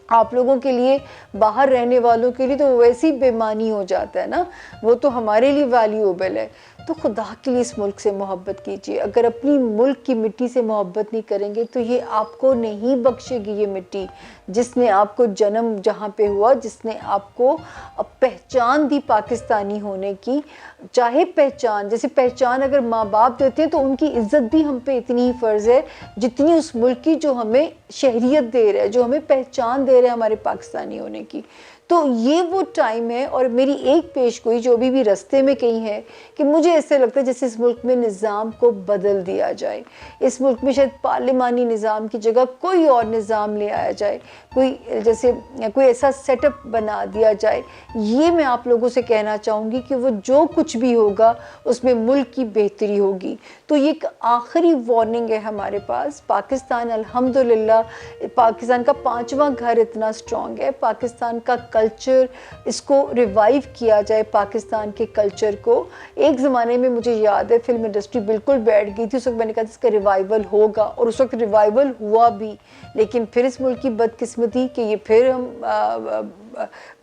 आप लोगों के लिए, बाहर रहने वालों के लिए तो वैसी बेमानी हो जाता है ना, वो तो हमारे लिए वैल्यूएबल है। तो खुदा के लिए इस मुल्क से मोहब्बत कीजिए। अगर अपनी मुल्क की मिट्टी से मोहब्बत नहीं करेंगे तो ये आपको नहीं बख्शेगी, ये मिट्टी जिसने आपको जन्म जहाँ पे हुआ, जिसने आपको पहचान दी पाकिस्तानी होने की। चाहे पहचान, जैसे पहचान अगर माँ बाप देते हैं तो उनकी इज़्ज़त भी हम पे इतनी ही फ़र्ज़ है जितनी उस मुल्क की जो हमें शहरियत दे रहा है, जो हमें पहचान दे रहा है हमारे पाकिस्तानी होने की। तो ये वो टाइम है। और मेरी एक पेशगोई जो अभी भी रास्ते में कहीं है कि मुझे ऐसे लगता है जैसे इस मुल्क में निज़ाम को बदल दिया जाए, इस मुल्क में शायद पार्लिमानी निज़ाम की जगह कोई और निज़ाम ले आया जाए, कोई ऐसा सेटअप बना दिया जाए। ये मैं आप लोगों से कहना चाहूँगी कि वो जो कुछ भी होगा उसमें मुल्क की बेहतरी होगी। तो ये एक आखिरी वार्निंग है हमारे पास। पाकिस्तान अल्हम्दुलिल्लाह, पाकिस्तान का 5वां घर इतना स्ट्रॉन्ग है। पाकिस्तान का कल्चर, इसको रिवाइव किया जाए, पाकिस्तान के कल्चर को। एक ज़माने में मुझे याद है फिल्म इंडस्ट्री बिल्कुल बैठ गई थी, उस वक्त मैंने कहा इसका रिवाइवल होगा और उस वक्त रिवाइवल हुआ भी। लेकिन फिर इस मुल्क की बदकिस्मती कि ये फिर हम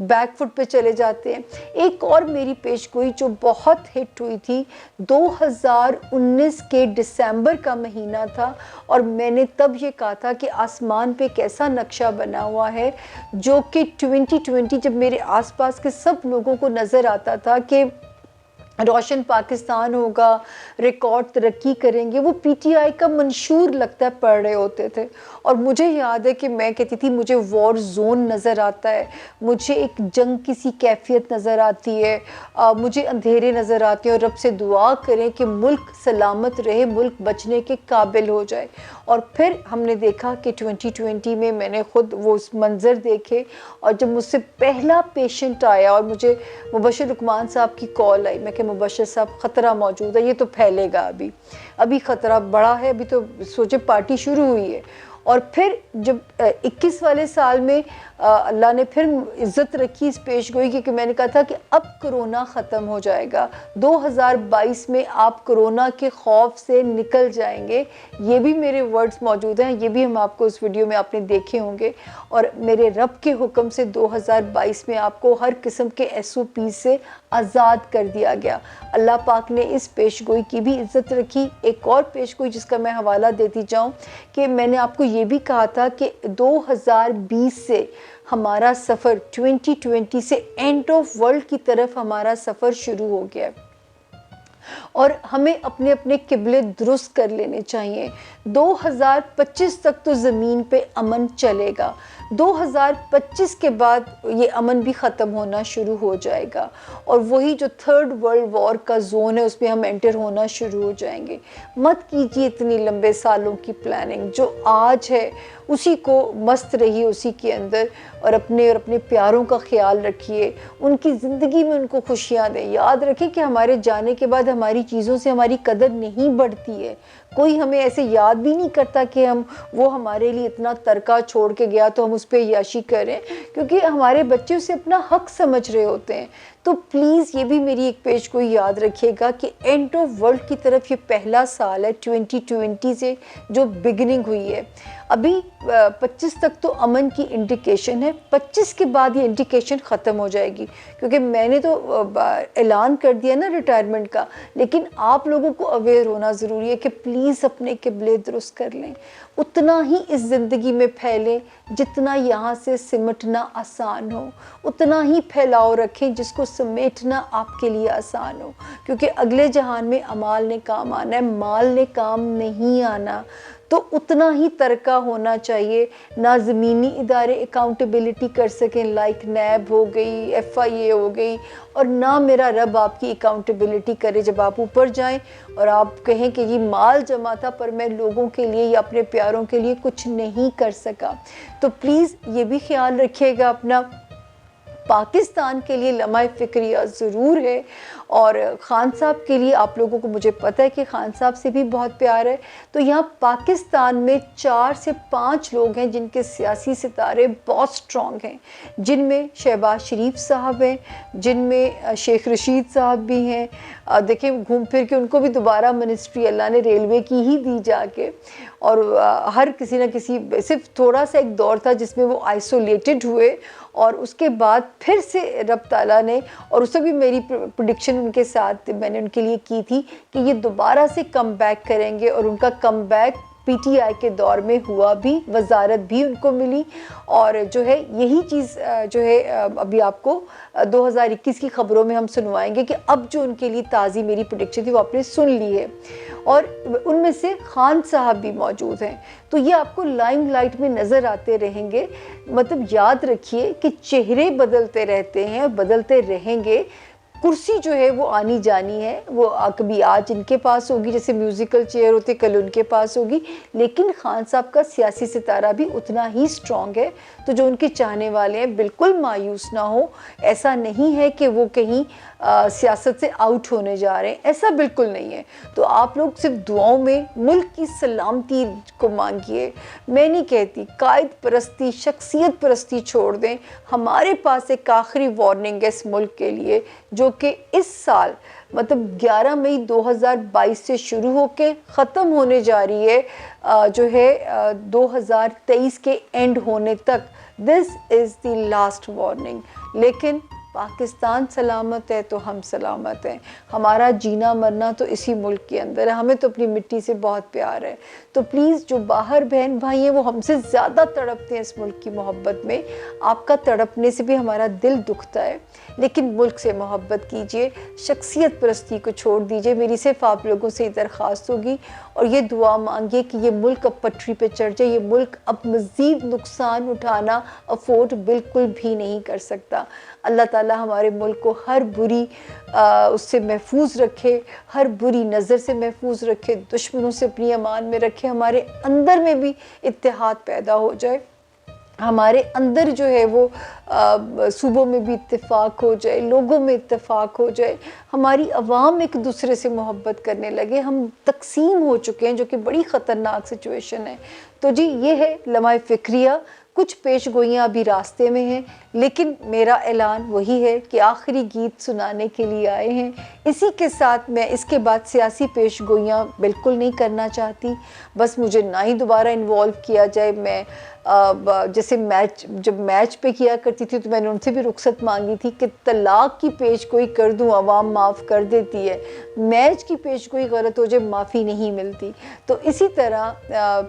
बैकफुट पे चले जाते हैं। एक और मेरी पेशगोई जो बहुत हिट हुई थी, 2019 के दिसंबर का महीना था और मैंने तब ये कहा था कि आसमान पे कैसा नक्शा बना हुआ है, जो कि 2020 जब मेरे आसपास के सब लोगों को नज़र आता था कि रोशन पाकिस्तान होगा, रिकॉर्ड तरक्की करेंगे, वो पीटीआई का मंशूर लगता है पढ़ रहे होते थे। और मुझे याद है कि मैं कहती थी मुझे वॉर जोन नज़र आता है, मुझे एक जंग की सी कैफियत नज़र आती है, मुझे अंधेरे नज़र आते हैं और रब से दुआ करें कि मुल्क सलामत रहे, मुल्क बचने के काबिल हो जाए। और फिर हमने देखा कि 2020 में मैंने ख़ुद वो उस मंज़र देखे। और जब मुझसे पहला पेशेंट आया और मुझे मुबशर लुकमान साहब की कॉल आई, मैं कि मुबशर साहब ख़तरा मौजूद है, ये तो फैलेगा, अभी ख़तरा बड़ा है, अभी तो सोचे पार्टी शुरू हुई है। और फिर जब 21 वाले साल में अल्लाह ने फिर इज़्ज़त रखी इस पेशगोई की कि मैंने कहा था कि अब कोरोना ख़त्म हो जाएगा, 2022 में आप कोरोना के खौफ से निकल जाएंगे। ये भी मेरे वर्ड्स मौजूद हैं, ये भी हम आपको इस वीडियो में आपने देखे होंगे। और मेरे रब के हुक्म से 2022 में आपको हर किस्म के SOP से आज़ाद कर दिया गया। अल्लाह पाक ने इस पेशगोई की भी इज़्ज़त रखी। एक और पेशगोई जिसका मैं हवाला देती जाऊँ कि मैंने आपको ये भी कहा था कि 2020 से हमारा सफ़र, 2020 से एंड ऑफ वर्ल्ड की तरफ हमारा सफ़र शुरू हो गया है और हमें अपने अपने किबले दुरुस्त कर लेने चाहिए। 2025 तक तो ज़मीन पे अमन चलेगा, 2025 के बाद ये अमन भी ख़त्म होना शुरू हो जाएगा और वही जो थर्ड वर्ल्ड वॉर का जोन है उसमें हम एंटर होना शुरू हो जाएंगे। मत कीजिए इतनी लंबे सालों की प्लानिंग, जो आज है उसी को मस्त रहिए उसी के अंदर और अपने प्यारों का ख्याल रखिए, उनकी ज़िंदगी में उनको खुशियाँ दें। याद रखें कि हमारे जाने के बाद हमारी चीज़ों से हमारी कदर नहीं बढ़ती है, कोई हमें ऐसे याद भी नहीं करता कि वो हमारे लिए इतना तरका छोड़ के गया तो हम उस पर याशी करें, क्योंकि हमारे बच्चे उसे अपना हक समझ रहे होते हैं। तो प्लीज़ ये भी मेरी एक पेज को याद रखिएगा कि एंड ऑफ वर्ल्ड की तरफ ये पहला साल है 2020 से जो बिगिनिंग हुई है। अभी 25 तक तो अमन की इंडिकेशन है, 25 के बाद ये इंडिकेशन ख़त्म हो जाएगी, क्योंकि मैंने तो ऐलान कर दिया ना रिटायरमेंट का। लेकिन आप लोगों को अवेयर होना ज़रूरी है कि प्लीज़ अपने किबले दुरुस्त कर लें, उतना ही इस ज़िंदगी में फैलें जितना यहाँ से सिमटना आसान हो, उतना ही फैलाव रखें जिसको समेटना आपके लिए आसान हो, क्योंकि अगले जहान में अमाल ने काम आना है, माल ने काम नहीं आना। तो उतना ही तरका होना चाहिए, ना ज़मीनी इदारे अकाउंटेबिलिटी कर सकें लाइक नैब हो गई, FIA हो गई, और ना मेरा रब आपकी अकाउंटेबिलिटी करे जब आप ऊपर जाएं और आप कहें कि ये माल जमा था पर मैं लोगों के लिए या अपने प्यारों के लिए कुछ नहीं कर सका। तो प्लीज़ ये भी ख्याल रखिएगा अपना। पाकिस्तान के लिए लम्हा फ़िक्रिया ज़रूर है और खान साहब के लिए आप लोगों को, मुझे पता है कि खान साहब से भी बहुत प्यार है। तो यहाँ पाकिस्तान में 4 से 5 लोग हैं जिनके सियासी सितारे बहुत स्ट्रॉन्ग हैं, जिनमें शहबाज शरीफ साहब हैं, जिनमें शेख रशीद साहब भी हैं। देखिए घूम फिर के उनको भी दोबारा मिनिस्ट्री अल्लाह ने रेलवे की ही दी जाके, और हर किसी न किसी, सिर्फ थोड़ा सा एक दौर था जिसमें वो आइसोलेटेड हुए, और उसके बाद फिर से रब ताला ने, और उससे भी मेरी प्रेडिक्शन उनके साथ मैंने उनके लिए की थी कि ये दोबारा से कम बैक करेंगे, और उनका कम बैक पीटीआई के दौर में हुआ भी, वजारत भी उनको मिली। और जो है यही चीज़ जो है अभी आपको 2021 की ख़बरों में हम सुनवाएंगे कि अब जो उनके लिए ताज़ी मेरी प्रेडिक्शन थी वो आपने सुन ली है, और उनमें से खान साहब भी मौजूद हैं। तो ये आपको लाइमलाइट में नज़र आते रहेंगे। मतलब याद रखिए कि चेहरे बदलते रहते हैं, बदलते रहेंगे। कुर्सी जो है वो आनी जानी है, वो कभी आज इनके पास होगी, जैसे म्यूज़िकल चेयर होते कल उनके पास होगी, लेकिन खान साहब का सियासी सितारा भी उतना ही स्ट्रॉन्ग है। तो जो उनके चाहने वाले हैं बिल्कुल मायूस ना हो। ऐसा नहीं है कि वो कहीं सियासत से आउट होने जा रहे हैं, ऐसा बिल्कुल नहीं है। तो आप लोग सिर्फ दुआओं में मुल्क की सलामती को मांगिए। मैं नहीं कहती कायद परस्ती, शख्सियत परस्ती छोड़ दें। हमारे पास एक आखिरी वार्निंग है इस मुल्क के लिए, जो कि इस साल मतलब 11 मई 2022 से शुरू होकर ख़त्म होने जा रही है, जो है 2023 के एंड होने तक। This is the last warning. लेकिन पाकिस्तान सलामत है तो हम सलामत हैं। हमारा जीना मरना तो इसी मुल्क के अंदर है। हमें तो अपनी मिट्टी से बहुत प्यार है। तो प्लीज़ जो बाहर बहन भाई हैं वो हमसे ज़्यादा तड़पते हैं इस मुल्क की मोहब्बत में। आपका तड़पने से भी हमारा दिल दुखता है, लेकिन मुल्क से मोहब्बत कीजिए, शख्सियत परस्ती को छोड़ दीजिए। मेरी सिर्फ आप लोगों से दरख्वास्त होगी, और ये दुआ मांगिए कि ये मुल्क अब पटरी पे चढ़ जाए। ये मुल्क अब मज़ीद नुकसान उठाना अफोर्ड बिल्कुल भी नहीं कर सकता। अल्लाह ताला हमारे मुल्क को हर बुरी उससे महफूज रखे, हर बुरी नज़र से महफूज रखे, दुश्मनों से अपनी अमान में रखे। हमारे अंदर में भी इत्तेहाद पैदा हो जाए, हमारे अंदर जो है वो सूबों में भी इत्तेफाक हो जाए, लोगों में इत्तेफाक हो जाए, हमारी अवाम एक दूसरे से मोहब्बत करने लगे। हम तकसीम हो चुके हैं, जो कि बड़ी ख़तरनाक सिचुएशन है। तो जी ये है लम्हा फ़िक्रिया। कुछ पेश गोइयाँ अभी रास्ते में हैं, लेकिन मेरा ऐलान वही है कि आखिरी गीत सुनाने के लिए आए हैं। इसी के साथ मैं इसके बाद सियासी पेश गोइयाँ बिल्कुल नहीं करना चाहती। बस मुझे ना ही दोबारा इन्वॉल्व किया जाए। मैं जैसे जब मैच पे किया करती थी तो मैंने उनसे भी रुखसत मांगी थी कि तलाक की पेश गोई कर दूं, आवाम माफ़ कर देती है। मैच की पेश गोई गलत हो जाए, माफ़ी नहीं मिलती। तो इसी तरह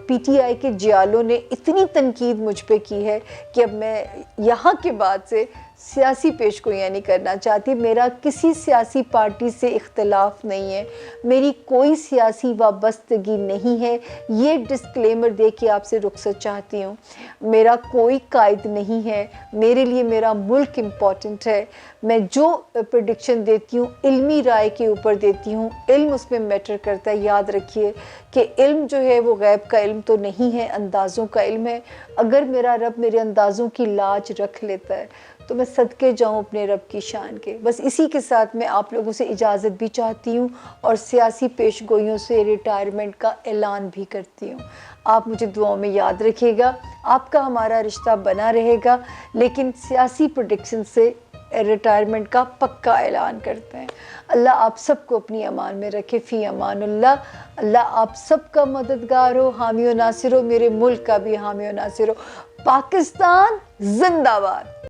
पीटीआई के जियालों ने इतनी तनकीद मुझ पे की है कि अब मैं यहाँ के बाद से सियासी पेशगोइयाँ नहीं करना चाहती। मेरा किसी सियासी पार्टी से इख्तलाफ नहीं है, मेरी कोई सियासी वाबस्तगी नहीं है। ये डिस्क्लेमर दे के आपसे रुखसत चाहती हूँ। मेरा कोई कायद नहीं है, मेरे लिए मेरा मुल्क इम्पॉर्टेंट है। मैं जो प्रेडिक्शन देती हूँ इल्मी राय के ऊपर देती हूँ, इल्म उसमें मैटर करता है। याद रखिए कि इल्म जो है वो गैब का इल्म तो नहीं है, अंदाज़ों का इल्म है। अगर मेरा रब मेरे अंदाज़ों की लाज रख लेता है तो मैं सदके जाऊँ अपने रब की शान के। बस इसी के साथ मैं आप लोगों से इजाज़त भी चाहती हूँ और सियासी पेशगोइयों से रिटायरमेंट का ऐलान भी करती हूँ। आप मुझे दुआओं में याद रखिएगा, आपका हमारा रिश्ता बना रहेगा, लेकिन सियासी प्रेडिक्शन से रिटायरमेंट का पक्का ऐलान करते हैं। अल्लाह आप सबको अपनी अमान में रखे। फ़ी अमानुल्लाह। अल्लाह आप सबका मददगार हो, हामी व नासिर हो। मेरे मुल्क का भी हामी व नासिर हो। पाकिस्तान जिंदाबाद।